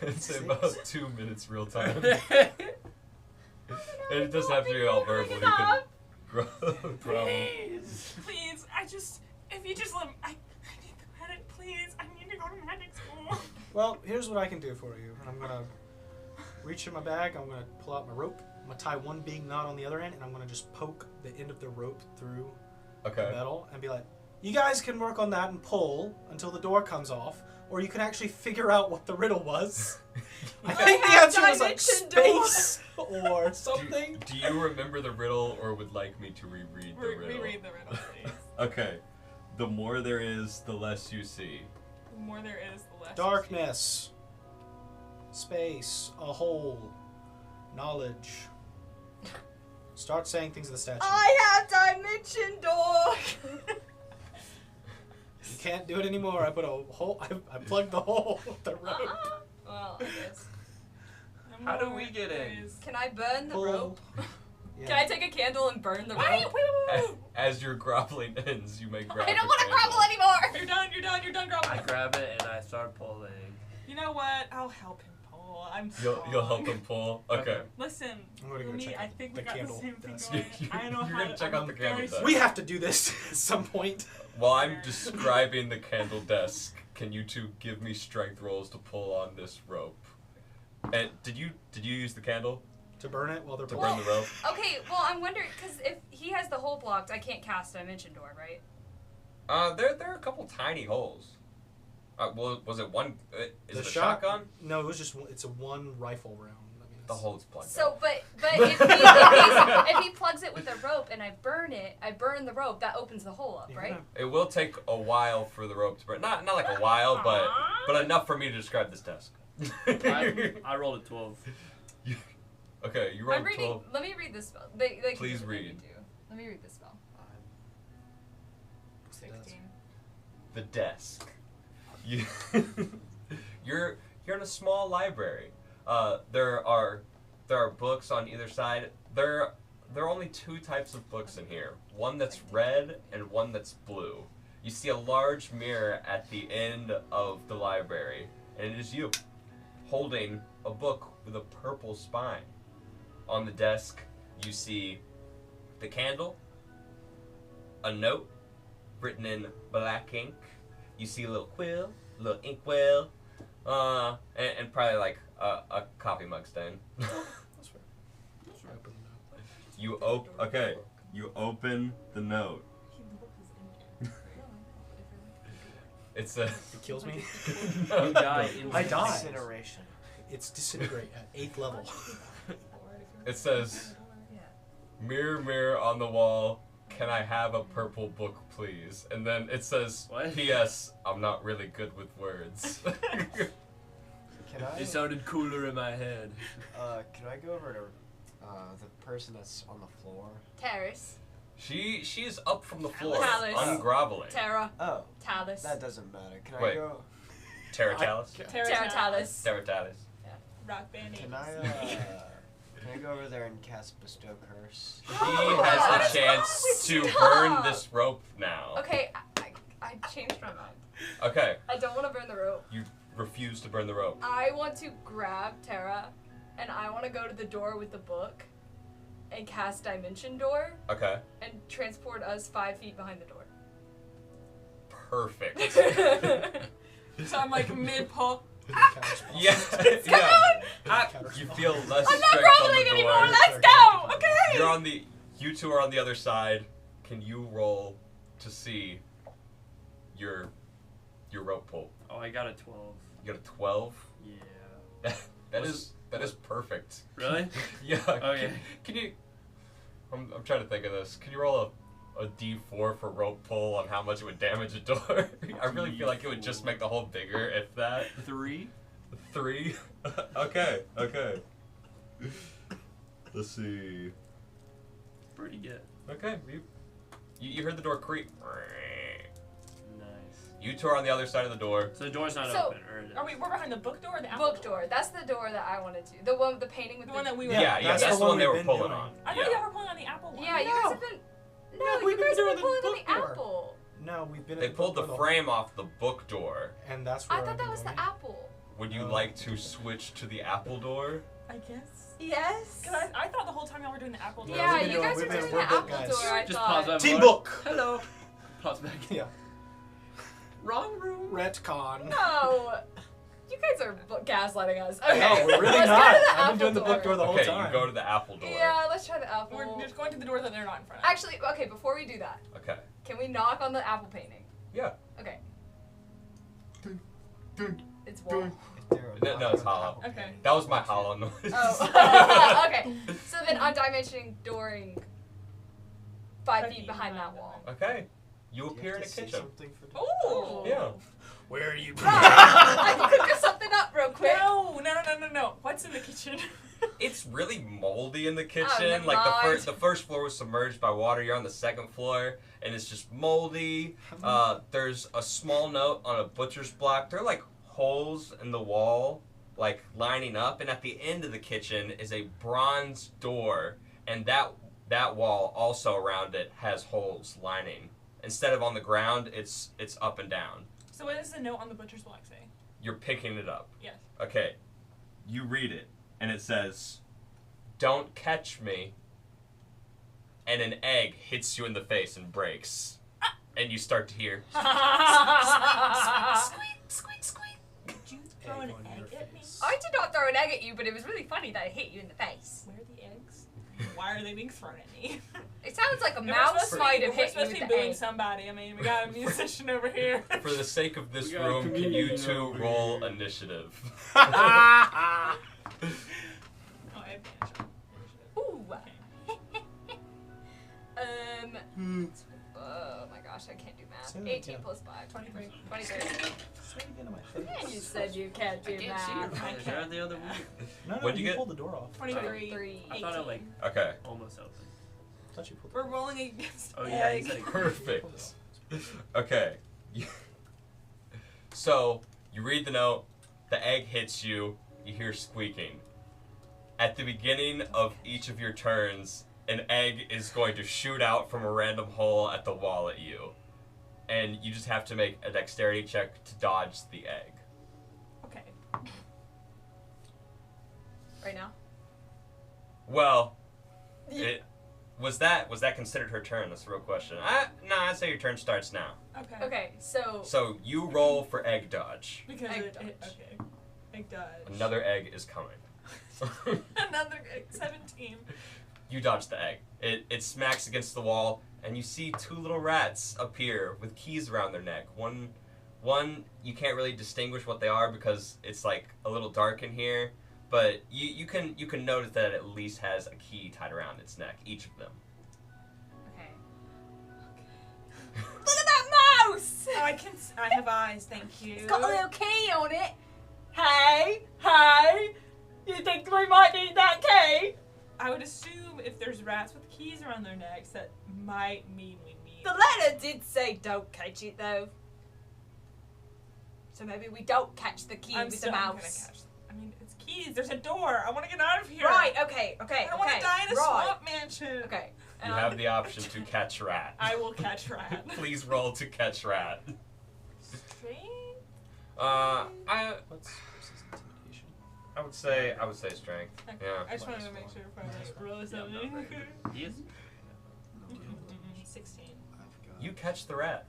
It's about 2 minutes real time. And it doesn't have to be all verbal. You can grovel. Please, if you just let me, I need the credit, please. I need to go to magic school. Well, here's what I can do for you. I'm gonna reach in my bag. I'm gonna pull out my rope. I'm gonna tie one big knot on the other end, and I'm gonna just poke the end of the rope through the metal and be like, "You guys can work on that and pull until the door comes off, or you can actually figure out what the riddle was." I think the answer was like space or something. Do you remember the riddle, or would like me to reread the riddle? Reread the riddle, please. Okay. The more there is, the less you see. The more there is, the less. Darkness, space, a hole, knowledge. Start saying things in the statue. I have dimension door. You can't do it anymore. I put a hole. I plugged the hole with the rope. Well, I guess. The How do more we get there in? is- Can I burn the Pull. rope? Yeah. Can I take a candle and burn the rope? As your groveling ends, you may grab I don't the want to candle. grovel anymore. You're done, girl. I grab it and I start pulling. You know what? I'll help him pull. I'm You'll strong. help him pull? Okay. Listen, I'm gonna go for me, check I out think the we got the candle same thing desk. going. I know You're how gonna check out the candle desk. We have to do this at some point. While I'm describing the candle desk, can you two give me strength rolls to pull on this rope? And did you use the candle To burn it while they're to pulling. burn the rope? Okay, well, I'm wondering, because if he has the hole blocked, I can't cast Dimension Door, right? There are a couple tiny holes. Well, was it one? Is it a shot- shotgun? No, it was just it's a one rifle round. I mean, The hole's plugged. So, but if he plugs it with a rope and I burn the rope, that opens the hole up, right? It will take a while for the rope to burn. Not like a while, but enough for me to describe this desk. I rolled a 12. Okay, you I'm rolled reading. 12. Let me read this spell. They can Please do what they read. can do. Let me read this spell. 16. The desk. You, you're in a small library. There are books on either side. There are only two types of books in here. One that's red and one that's blue. You see a large mirror at the end of the library, and it is you, holding a book with a purple spine. On the desk, you see the candle, a note written in black ink. You see a little quill, a little inkwell, and probably like a coffee mug stain. That's fair. Open the note. You open the note. It's a. It kills me. You die I die. Incineration. It's disintegrate at 8th level. It says, "Mirror, mirror on the wall, can I have a purple book, please?" And then it says, What? "P.S. I'm not really good with words." Can I? It sounded cooler in my head. Can I go over to the person that's on the floor? Terrace. She is up from the floor, Talus. ungroveling. Terra. Oh, Talus. that doesn't matter. Can Wait. I go? Terratalis? Terra Talus. Terratalis. Rock band. Can I? Can I go over there and cast Bestow Curse? She Oh, has a chance to burn this rope now. Okay, I changed my mind. Okay, I don't want to burn the rope. you refuse to burn the rope. I want to grab Terra, and I want to go to the door with the book, and cast Dimension Door, Okay, and transport us 5 feet behind the door. perfect. So I'm like mid pull. Yeah, yeah. You feel less I'm not strength on groveling the door. anymore. Let's go. Okay. You two are on the other side. Can you roll to see your rope pull? Oh, I got a 12. You got a 12. Yeah. That is perfect. Really? Yeah. Okay. Can you? I'm trying to think of this. Can you roll a D4 for rope pull on how much it would damage a door? I really feel like it would just make the hole bigger, if that. 3? 3. Okay. Let's see. Pretty good. Okay. You heard the door creak. Nice. You two are on the other side of the door. So the door's not So- open, or is it? We're behind the book door or the apple Book door. That's the door that I wanted to. The one with the painting with The one that we were. Yeah, that's that's the the one one they we've were been pulling doing. on. I thought y'all were pulling on the apple one. Yeah, you guys have been. No, No, we've you guys been have been doing pulling the on the book door. apple. No, we've been. They at pulled the book door frame off the book door. and that's where I thought I've that been was the going. apple. Would you like to switch to the apple door? I guess. Yes. Cause I thought the whole time y'all were doing the apple door. Yeah, we've been you guys doing- are we've doing been- the we're apple book door. guys. I Just thought. pause that. Team voice. book. Hello. Pause back. Yeah. Wrong room. Retcon. No. You guys are gaslighting us. Okay. No, we're really Let's not. Go to the I've been apple doing the book door the whole Okay, time. you go to the apple door. Yeah, let's try the apple. We're just going to the door that they're not in front of. Actually, okay, before we do that, Okay. can we knock on the apple painting? Yeah. Okay. Dun, It's wall. If there were No, not it's on the hollow. apple Okay. painting, That was my hollow noise. Oh. Okay. So then I'm dimensioning dooring 5 feet behind that wall. Okay. You Do you appear have in a to say kitchen. something for the- Ooh. Yeah. Where are you? I can cook us something up real quick. No. What's in the kitchen? It's really moldy in the kitchen. never Like mind. the first floor was submerged by water. You're on the second floor, and it's just moldy. There's a small note on a butcher's block. There are like holes in the wall, like lining up, and at the end of the kitchen is a bronze door, and that wall also around it has holes lining. Instead of on the ground, it's up and down. So what does the note on the butcher's block say? You're picking it up. Yes. Okay. You read it, and it says, "Don't catch me." And an egg hits you in the face and breaks. And you start to hear, Squeak, squeak. Did you throw an Egg on your egg at me? face. I did not throw an egg at you, but it was really funny that it hit you in the face. Where are the eggs? Why are they being thrown at me? It sounds like a If we're mouse supposed to might be- have if we're hit you supposed with to the be booing egg. somebody. I mean, we got a musician over here. for the sake of this We got a room, can you comedian two over roll here. initiative? Oh, I have banjo. Ooh. Okay. Oh my gosh, I can't do math. Say that 18 again. plus 5. 23. 23. Say it again to my face. Yeah, you said you can't do I can't see your math. fingers. They're on the other room. No, What'd you you get? pulled the door off. 23. I thought it like Okay. almost open. I thought you pulled. We're rolling against Oh yeah, you egg. said it. Perfect. Okay. So, you read the note, the egg hits you, you hear squeaking. At the beginning of each of your turns, an egg is going to shoot out from a random hole at the wall at you. And you just have to make a dexterity check to dodge the egg. Okay. Right now? Well, was that considered her turn? That's the real question. No, I'd say your turn starts now. Okay. Okay, so So you roll for egg dodge. Because Egg it, dodge. okay. Egg dodge. Another egg is coming. Another egg. 17. You dodge the egg. It smacks against the wall, and you see two little rats appear with keys around their neck. One you can't really distinguish what they are because it's like a little dark in here, but you can notice that it at least has a key tied around its neck. Each of them. okay. Look at that mouse! Oh, I have eyes, thank you. It's got a little key on it. Hey, you think we might need that key? I would assume if there's rats with keys around their necks, that might mean we need. The letter did say don't catch it though. So maybe we don't catch the key I'm with still the gonna mouse. catch. I mean, it's keys. There's a door. I want to get out of here. Right, okay. I don't want to die in a right. swamp mansion. Okay. You have the option to catch rat. I will catch rat. Please roll to catch rat. Strength? What's versus intimidation? I would say strength. Okay. Yeah. I just wanted to make sure if I like roll something. He is. 16. I've got You catch the rat,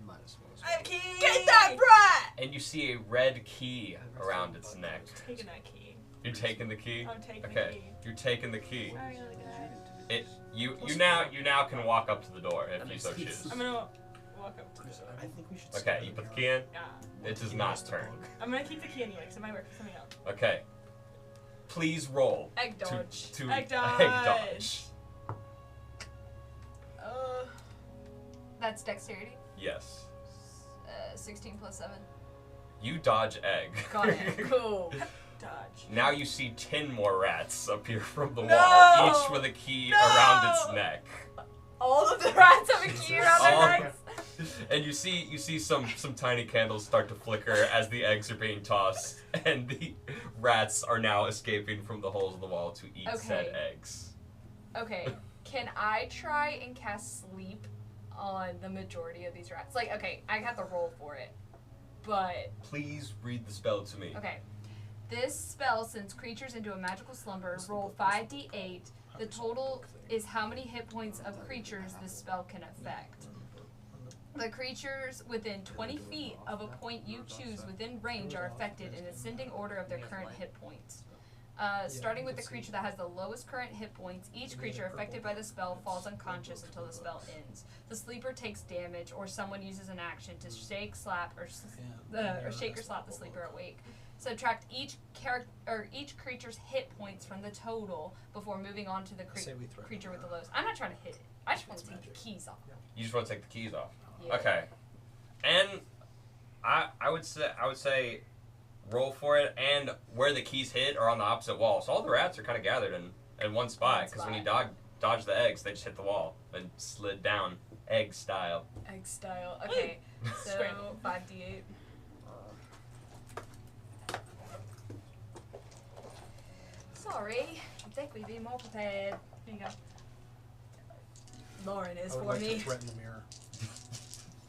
minus one. I have a key. Get that brat! and you see a red key around its neck. Taking that key. You're taking the key. I'm taking the Okay, key. you're taking the key. Sorry, other guy. You now can walk up to the door if That you makes so sense. choose. I'm gonna walk up to the door. I think we should. Okay, split you put the it key in. Yeah. It does not turn. I'm gonna keep the key anyway, because it might work for something else. Okay. Please roll Egg to dodge. Egg dodge. dodge. That's dexterity. Yes. 16 plus 7. You dodge egg. Got it. Cool. Dodge. Now you see 10 more rats appear from the No! wall, each with a key No! around its neck. All of the rats have a key around All- their necks. And you see some tiny candles start to flicker as the eggs are being tossed, and the rats are now escaping from the holes in the wall to eat said eggs. Okay, can I try and cast sleep on the majority of these rats? Like, okay, I have to roll for it, but... Please read the spell to me. Okay. This spell sends creatures into a magical slumber. Roll 5d8. The total is how many hit points of creatures this spell can affect. The creatures within 20 feet of a point you choose within range are affected in ascending order of their current hit points. Starting with the creature that has the lowest current hit points, each creature affected by the spell falls unconscious until the spell ends. The sleeper takes damage, or someone uses an action to shake, slap, or shake or slap the sleeper awake. Subtract each creature's hit points from the total before moving on to the creature with the lowest. I'm not trying to hit it. I just want to take the keys off. You just want to take the keys off. Yeah. Okay. And I would say roll for it, and where the keys hit are on the opposite wall. So all the rats are kind of gathered in one spot, because when you dodge the eggs, they just hit the wall and slid down egg style. Egg style. Okay. So 5d8. Sorry. I think we'd be more prepared. Here you go. Lauren is I would for like me. to threaten the mirror.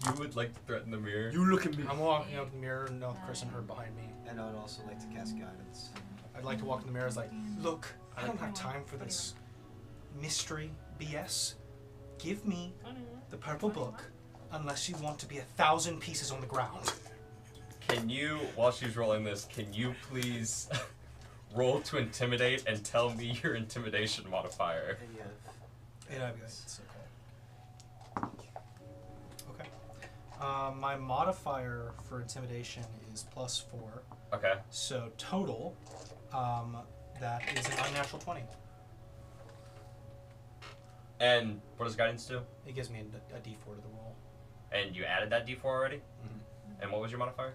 You would like to threaten the mirror? You look at me. I'm walking up the mirror, and Khriss and her behind me. And I would also like to cast guidance. I'd like to walk in the mirror as like, look, I don't have time for this mystery BS. Give me the purple book, unless you want to be 1,000 pieces on the ground. Can you, while she's rolling this, can you please roll to intimidate and tell me your intimidation modifier? Yeah, it's okay. Okay. My modifier for intimidation is +4. Okay. So total, that is an unnatural 20. And what does guidance do? It gives me a d4 to the roll. And you added that d4 already? Mm-hmm. And what was your modifier?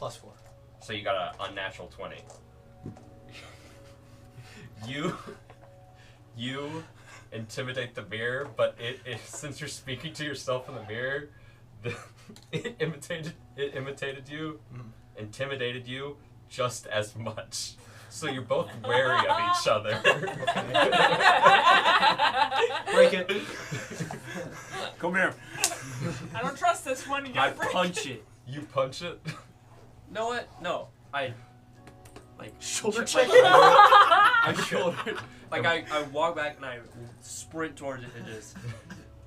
+4. So you got an unnatural 20. You intimidate the mirror, but it since you're speaking to yourself in the mirror, it imitated you, intimidated you just as much. So you're both wary of each other. Break it. Come here. I don't trust this one. You I gotta break punch it. You punch it? Know what? No. I Shoulder like, check. I shoulder. Like I walk back and I sprint towards it and just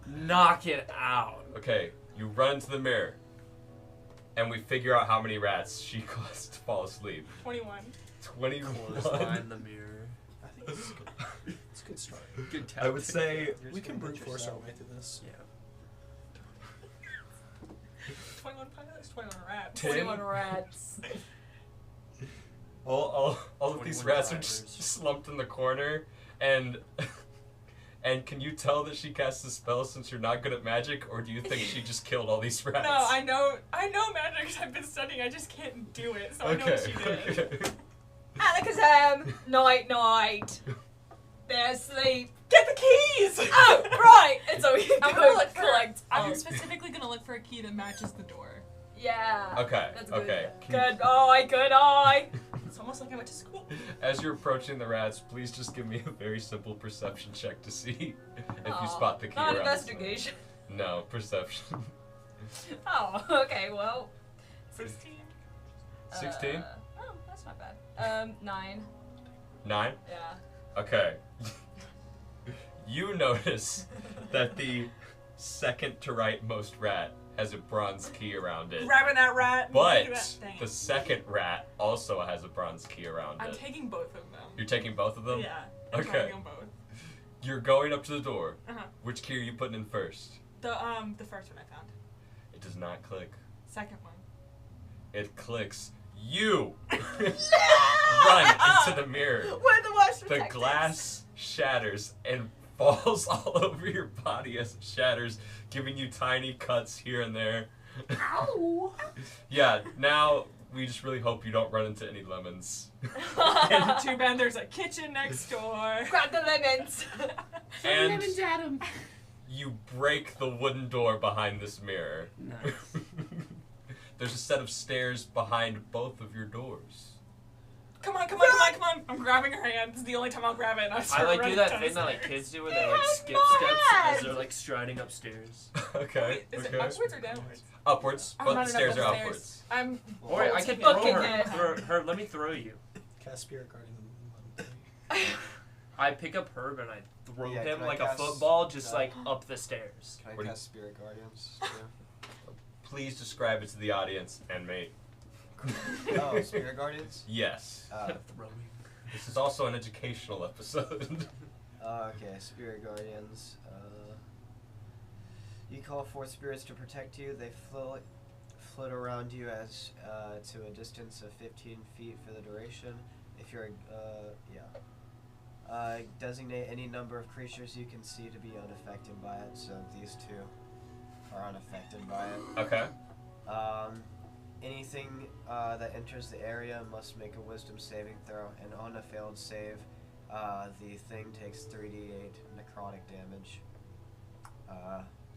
knock it out. Okay, you run into the mirror, and we figure out how many rats she caused to fall asleep. 21. 21. Clothesline the mirror. I think this is good. It's a good start. Good tactic. I would say We can brute force our way through this. Yeah. 21 pilots, 21 rats. 21 rats. all of these 21 rats are drivers. just slumped in the corner, and can you tell that she cast a spell since you're not good at magic, or do you think she just killed all these rats? No, I know magic because I've been studying. I just can't do it, so I know what she did. Okay. Alakazam, night. They're asleep. Get the keys! Oh, right. And so you I'm go gonna look collect. I'm specifically gonna look for a key that matches the door. Yeah. Okay. That's good. Okay. Good eye. Good eye. It's almost like I went to school. As you're approaching the rats, please just give me a very simple perception check to see if you spot the key Not around. investigation. No, perception. Oh, okay. Well. 16. 16? Oh, that's not bad. 9. 9? Yeah. Okay. You notice that the second to rightmost rat has a bronze key around it. Grabbing that rat. and But taking that- dang the it. second rat also has a bronze key around I'm it. taking both of them. You're taking both of them? Yeah. I'm Okay. trying them both. You're going up to the door. Uh-huh. Which key are you putting in first? The first one I found. It does not click. Second one. It clicks. You run into the mirror. We're the worst The protectors. glass shatters and falls all over your body as it shatters, giving you tiny cuts here and there. Ow. Yeah, now we just really hope you don't run into any lemons. Too bad there's a kitchen next door. Grab the lemons. And You break the wooden door behind this mirror. Nice. There's a set of stairs behind both of your doors. Come on, come on, come on, come on. I'm grabbing her hand. This is the only time I'll grab it. And I start I like do running that down thing the that like stairs. kids do where they like skip my steps hand. as they're like striding upstairs. Okay. Wait, is okay. it upwards or downwards? Upwards. I'm Both the running stairs up are the stairs. upwards. I'm Or I can bolting throw it. her. Her. Let me throw you. Cast Spirit Guardian. I pick up Herb and I throw Yeah, him can I like a cast, football, just like up the stairs. Can I What do you- cast Spirit Guardians? too? Please describe it to the audience and me. Oh, Spirit Guardians? Yes. Throwing. This is also an educational episode. Okay, Spirit Guardians. You call forth spirits to protect you. They float around you as to a distance of 15 feet for the duration. If you're, designate any number of creatures you can see to be unaffected by it. So these two are unaffected by it. Okay. Anything that enters the area must make a wisdom saving throw, and on a failed save, the thing takes 3d8 necrotic damage.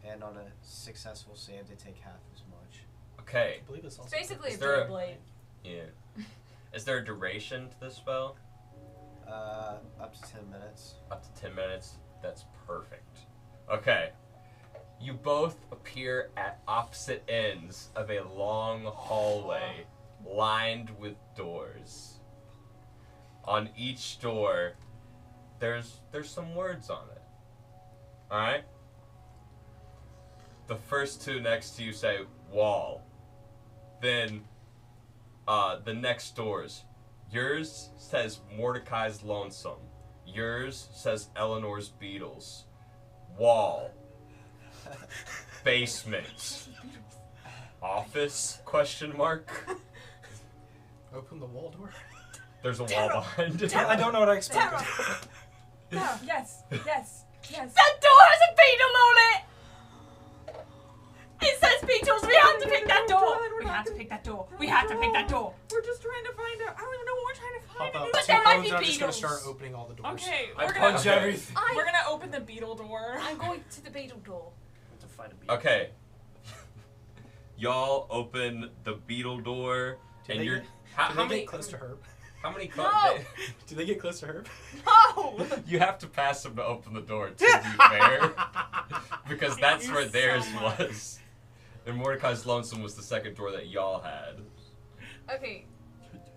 And on a successful save, they take half as much. Okay. I believe it's It's also. basically a Is there a- Beyblade. Yeah. Is there a duration to this spell? Up to 10 minutes. Up to 10 minutes. That's perfect. Okay. You both appear at opposite ends of a long hallway lined with doors. On each door, there's some words on it. Alright? The first two next to you say wall. Then the next doors. Yours says Mordecai's Lonesome. Yours says Eleanor's Beatles. Wall. Basement. Office? Question mark. Open the wall door. There's a wall Tara! behind it. I don't know what I expected. Yeah, yes, yes, yes. That door has a beetle on it! It says Beatles, we have to pick that door! We have to pick that door. We have to pick that door. We're just trying to find out. I don't even know what we're trying to Pop find. out But two there might phones be and I'm just gonna beetles. start opening all the doors. Okay, I we're punch gonna everything. we're gonna open the beetle door. I'm going to the beetle door. To fight a beetle. Okay. Y'all open the beetle door, Do and they you're. get- How, Do how they many? get close to Herb? How many? No. Do they get close to Herb? No! You have to pass him to open the door, to be fair. Because that's you where so theirs much. was. And Mordecai's Lonesome was the second door that y'all had. Okay,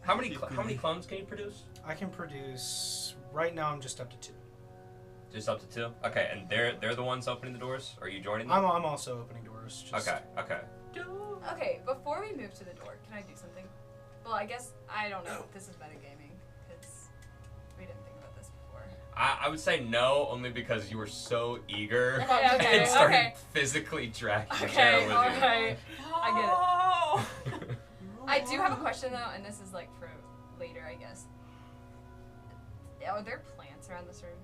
How many clones can you produce? I can produce. Right now, I'm just up to 2. Just up to 2? Okay, and they're the ones opening the doors? Are you joining them? I'm also opening doors. Just, Okay, okay. okay, before we move to the door, can I do something? Well, I guess, I don't know if this is metagaming, because we didn't think about this before. I would say no, only because you were so eager Okay, and started okay. physically dragging the Okay, chair with you. alright. I get it. I do have a question though, and this is like for later, I guess. Are there plants around this room?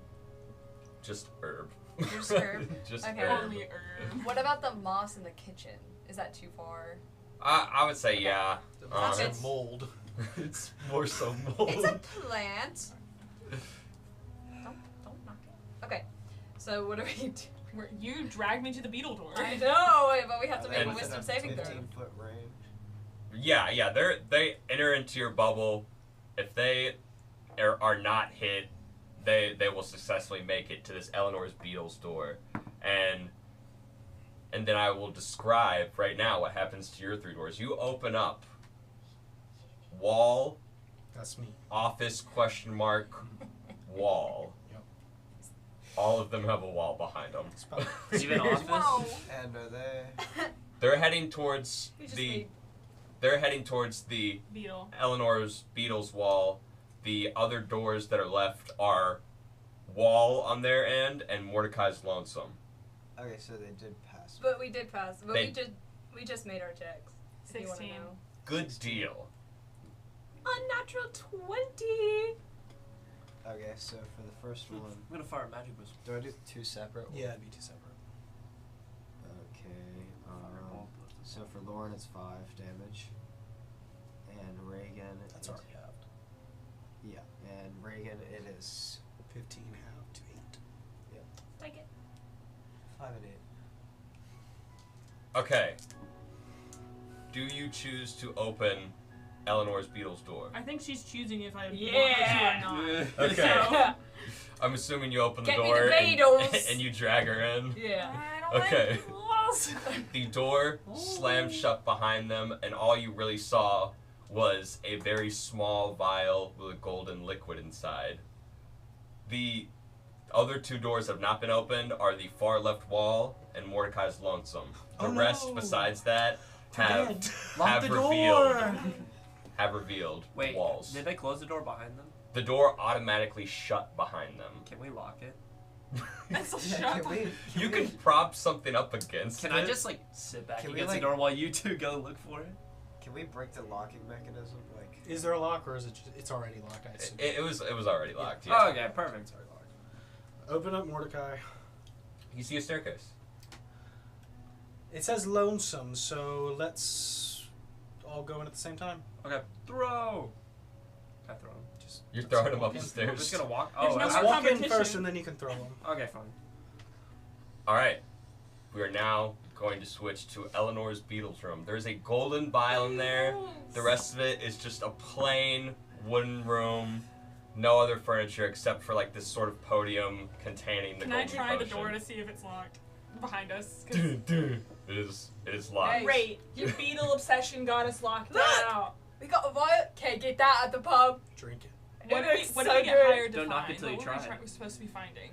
Just herb. Just herb? Just Okay. herb. Only herb. What about the moss in the kitchen? Is that too far? I would say yeah. That's It's- a mold. It's more so mold. It's a plant. Don't knock it. Okay, so what do we do? You dragged me to the beetle door. I know, but we have to make And- a wisdom saving throw. 15-foot range. Yeah, they enter into your bubble. If they are not hit, they will successfully make it to this Eleanor's Beatles door, and then I will describe right now what happens to your 3 doors. You open up. Wall, That's me. office, question mark, wall. Yep. All of them have a wall behind them. Spell. Even office? And are they? They're heading towards We just the. need- They're heading towards the Beetle. Eleanor's Beatles wall. The other doors that are left are wall on their end and Mordecai's Lonesome. Okay, so they did pass. But we did pass. But They- we just made our checks. If you wanna 16. know. Good deal. Unnatural 20. Okay, so for the first one, I'm gonna fire a magic missile. do I do 2 separate? Yeah, it'd be 2 separate. Okay. So for Lauren, it's 5 damage, and Reagan. That's it- already halved. Yeah, and Reagan, it is 15 halved to 8. Take it. 5 5 and 8. Okay. Do you choose to open Eleanor's Beetle's door? I think she's choosing if I Yeah. want her to or not. Okay. So, I'm assuming you open the Get me door the Beatles. and you drag her in. Yeah. I don't Okay. like Beatles. The door slammed shut behind them, and all you really saw was a very small vial with a golden liquid inside. The other 2 doors that have not been opened are the far left wall and Mordecai's lonesome. The Oh, rest, no. besides that, have Dead. Lock Lock the the revealed- door. revealed Wait, walls. did they close the door behind them? The door automatically shut behind them. Can we lock it? That's a Yeah, shut can we? You can prop something up against Can it. I just like sit back Can we, against like- the door while you 2 go look for it? Can we break the locking mechanism? Like, Is there a lock or is it just, it's already locked? I assume. It was already locked. Oh, Yeah. okay, perfect. Open up Mordecai. You see a staircase. It says lonesome, so let's all go in at the same time. Okay, throw. I throw him. Just You're throwing him walk up in. the stairs. I'm just gonna walk. There's Oh, no Just more walk in competition. first, and then you can throw them. okay, fine. All right. We are now going to switch to Eleanor's Beetle's room. There's a golden vial in there. The rest of it is just a plain wooden room. No other furniture except for like this sort of podium containing the Can I golden try the potion. door to see if it's locked behind us? 'Cause It is locked. Hey. great, your beetle obsession got us locked Look! out. We got a riot. Can't get that at the pub. Drink it. What It do we, looks what so do we get good. hired to Don't knock find? it till you What were try. we supposed to be finding?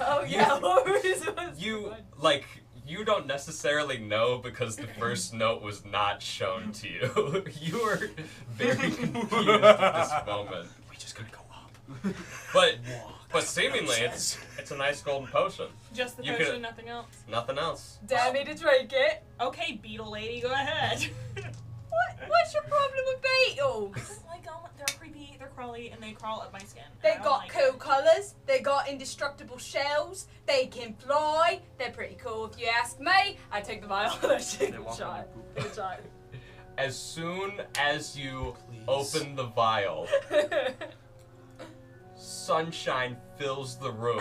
Oh yeah, what were we supposed to You find? like you don't necessarily know because the first note was not shown to you. You are very confused at this moment. We just gotta go up. But Walk. seemingly it's a nice golden potion. Just the You potion, could- nothing else. Nothing else. Dare me to drink it. Okay, beetle lady, go ahead. What's your problem with beetles? Like, oh, they're creepy, they're crawly, and they crawl up my skin. They I don't got like cool it. colours. They got indestructible shells. They can fly. They're pretty cool if you ask me. I take the vial and I take They a walk on shot. their Take a shot. As soon as you Please. open the vial, sunshine fills the room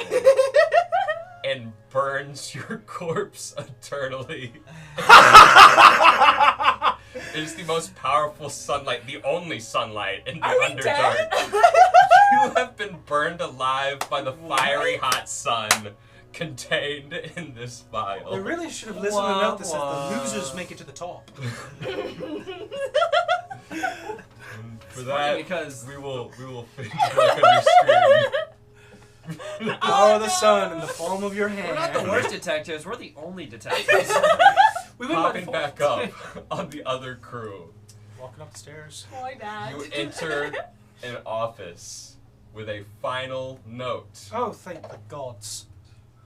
and burns your corpse eternally. It is the most powerful sunlight, the only sunlight in the Are we Underdark. dead? You have been burned alive by the fiery hot sun contained in this They vial. really should have listened to the note that says the losers make it to the top. For that, because we will finish work on your screen. Power of the sun in the palm of your hand. we're not the worst detectives. We're the only detectives. We went Popping by back default. up on the other crew. Walking up the stairs. My dad. You enter an office with a final note. Oh, thank the gods.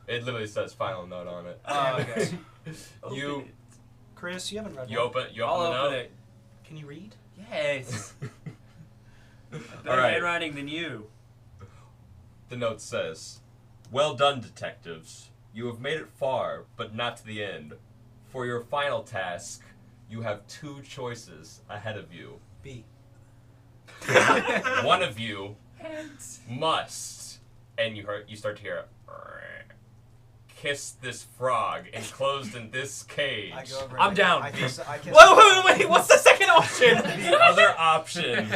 It literally says final note on it. Oh, okay. You Open Chris, you haven't read you one. open it. I'll the open note. it. Can you read? Yes. Better Alright. handwriting than you. The note says, "Well done, detectives. You have made it far, but not to the end. For your final task, you have 2 choices ahead of you. B. One of you must," and you start to hear, "kiss this frog enclosed in this cage." I go over I'm and down. I kiss, I kiss Wait, what's the second option? The other option,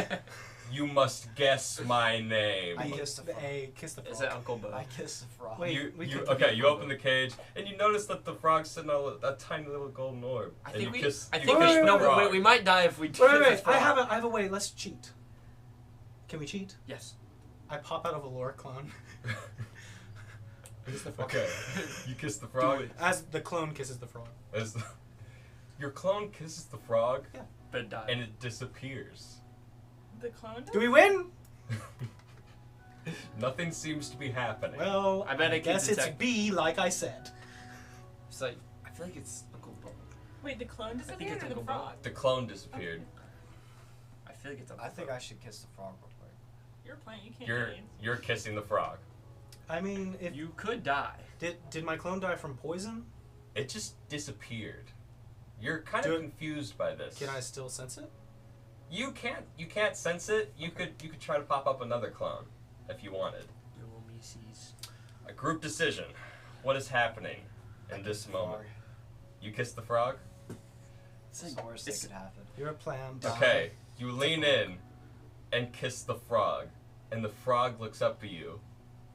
you must guess my name. I kiss the frog. A. Kiss the frog. Is it Uncle Bo? I kiss the frog. Wait, You we could- you open the cage and you notice that the frog's sitting on a tiny little golden orb. I And think you we. kiss, I you think kiss we. the No, frog. wait. We might die if we. Wait, kiss wait, this wait. I frog. have a way. Let's cheat. Can we cheat? Yes. I pop out of a lore clone. Kiss the frog. Okay, you kiss the frog. it. As the clone kisses the frog. As your clone kisses the frog But die. and it disappears. The clone? Do we win? Nothing seems to be happening. Well, I bet I it guess can it's detect- B, like I said. It's like I feel like it's Uncle Bo. Wait, the clone think disappeared it's or the Uncle Bo. frog? The clone disappeared. I feel like it's Uncle I think Bo. I should kiss the frog real quick. You're playing, you can't You're read. you're kissing the frog. I mean, if You could die. did my clone die from poison? It just disappeared. You're kind Do of it- confused by this. Can I still sense it? You can't sense it. You could try to pop up another clone if you wanted. Little Mises. A group decision. What is happening in this moment? You kiss the frog? It's the worst that could happen. You're a plant. Okay, you lean in and kiss the frog, and the frog looks up at you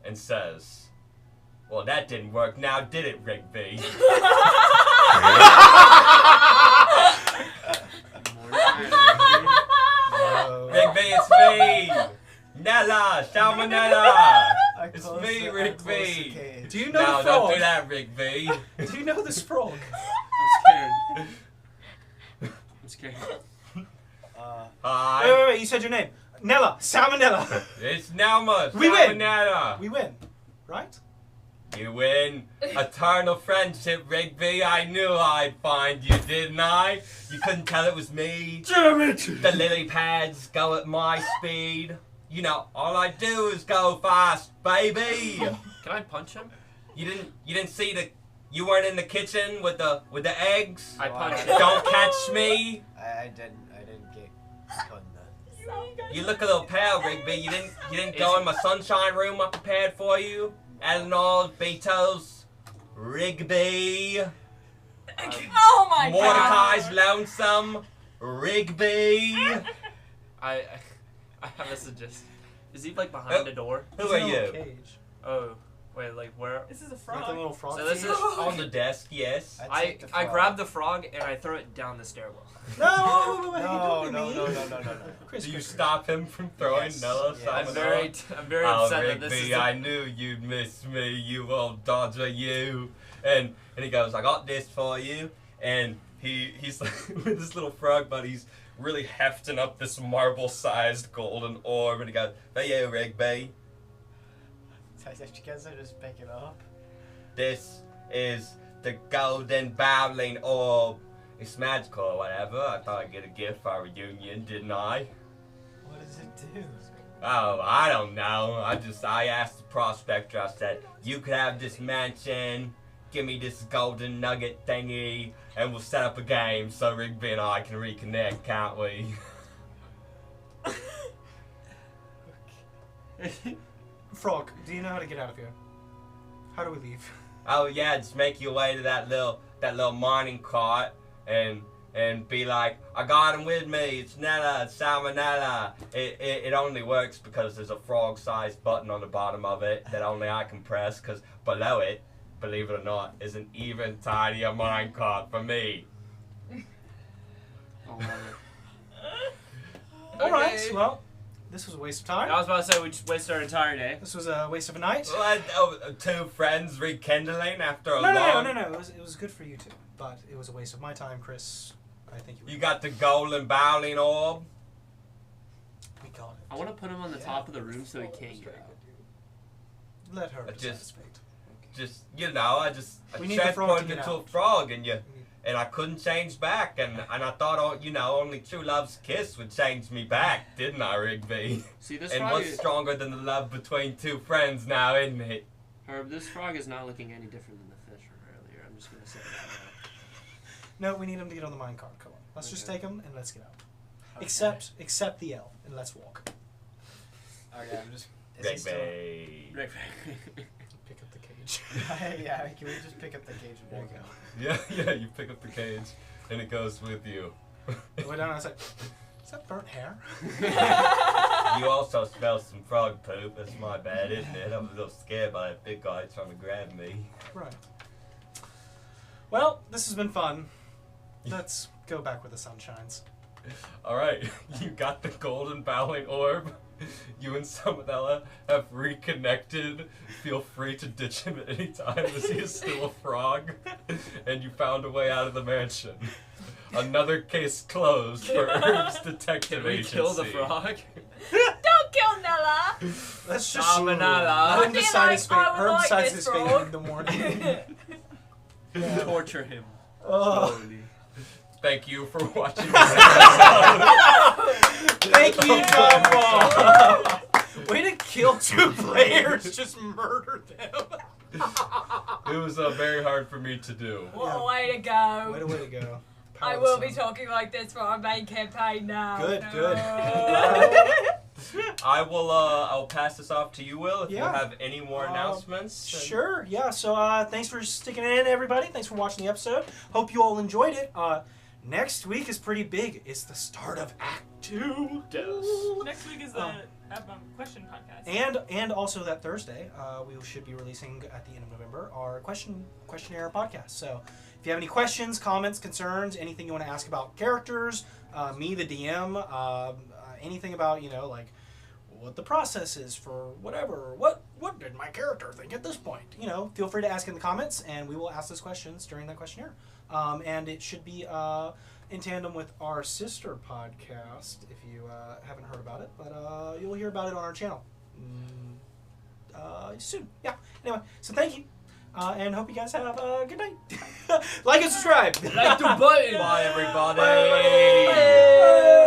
and says, "Well, that didn't work now, did it, Rigby?" Rigby, it's me! Nella! Salmonella! It's me, Rigby! Do you know No, the frog? don't do that, Rigby! Do you know this frog? I'm scared. I'm scared. Hi! Wait, you said your name. Nella. Salmonella. It's Nelma! We win. Salmonella! We win. Right? You win. Eternal friendship, Rigby. I knew I'd find you, didn't I? You couldn't tell it was me. Damn it! The lily pads go at my speed. You know, all I do is go fast, baby. Can I punch him? You didn't see the. You weren't in the kitchen with the eggs. I punched him. Don't catch me. I didn't get caught in that. You look a little pale, Rigby. You didn't go in my sunshine room I prepared for you. Eleanor, Betos, Rigby. Oh my Mordecai's god. lonesome. Rigby. I have a suggestion. Is he like behind the door? Who He's are in a little you? cage. Oh, wait, like where? This is a Like frog. a little frog. So this cage. is On the desk, yes. I grab the frog and I throw it down the stairwell. No, wait, No, don't no, be no, mean. no, no, no, no. Chris, Do you Chris, stop him from throwing Yes, Nella? yes. I'm Salmonella? very Oh, upset that this is. Rigby, I knew you'd miss me, you old dodger, you. And he goes, I got this for you. And he's like, with his little frog buddies, really hefting up this marble-sized golden orb. And he goes, hey, you, Rigby. You guys are just picking up. This is the golden bowling orb. It's magical or whatever. I thought I'd get a gift for our reunion, didn't I? What does it do? Oh, I don't know. I asked the prospector, I said, you could have this mansion, give me this golden nugget thingy, and we'll set up a game so Rigby and I can reconnect, can't we? Frog, do you know how to get out of here? How do we leave? Oh yeah, just make your way to that little mining cart and be like, I got him with me, it's Nella, it's Salmonella. It only works because there's a frog-sized button on the bottom of it that only I can press, because below it, believe it or not, is an even tinier mine cart for me. Oh, man. All right. Okay. Well, this was a waste of time. I was about to say we just wasted our entire day. This was a waste of a night. Two friends rekindling after a No. long... It was good for you two, but it was a waste of my time, Chris. I think You got the golden bowling orb? We got it. I want to put him on the top of the room so he can't get out. Let her Just- decide his fate. Just, I We need the frog to transported get into a out. frog and I couldn't change back, and I thought, only true love's kiss would change me back, didn't I, Rigby? See, this And frog what's is, stronger than the love between two friends now, isn't it? Herb, this frog is not looking any different than the fish from earlier. I'm just going to say that now. No, we need him to get on the minecart. Come on. Let's just Okay. take him and let's get out. Okay. Except the L, and let's walk. Okay, I'm just. Is he still? Rigby. Right. Pick up the cage. Yeah, can we just pick up the cage and There walk you out? Yeah, you pick up the cage, and it goes with you. I went down and I was like, is that burnt hair? You also smell some frog poop. That's my bad, isn't it? I'm a little scared by that big guy trying to grab me. Right. Well, this has been fun. Let's go back where the sun shines. Alright, you got the golden bowling orb. You and Salmonella have reconnected. Feel free to ditch him at any time as he is still a frog. And you found a way out of the mansion. Another case closed for Herb's detective Can we agency. kill the frog? Don't kill Nella. Let's just Salmonella. let him I feel decide like his fate. I would Herb like decides this his fate frog. in the morning. Torture him. Oh. Slowly. Thank you for watching this episode. Thank you, John Wall. Way to kill two players. Just murder them. It was very hard for me to do. What a way to go. Way to go. I Power will of be the sun. talking like this for our main campaign now. Good, No. good. I will. I'll pass this off to you, Will. If you Yeah. have any more announcements. Sure. Yeah. So thanks for sticking in, everybody. Thanks for watching the episode. Hope you all enjoyed it. Next week is pretty big. It's the start of Act 2. Next week is the question podcast. And also that Thursday, we should be releasing at the end of November our questionnaire podcast. So if you have any questions, comments, concerns, anything you want to ask about characters, me, the DM, anything about, like what the process is for whatever, what did my character think at this point? Feel free to ask in the comments, and we will ask those questions during that questionnaire. And it should be in tandem with our sister podcast, if you haven't heard about it, but you'll hear about it on our channel soon. Yeah. Anyway, so thank you, and hope you guys have a good night. Like and subscribe. Like the button. Bye, everybody. Bye.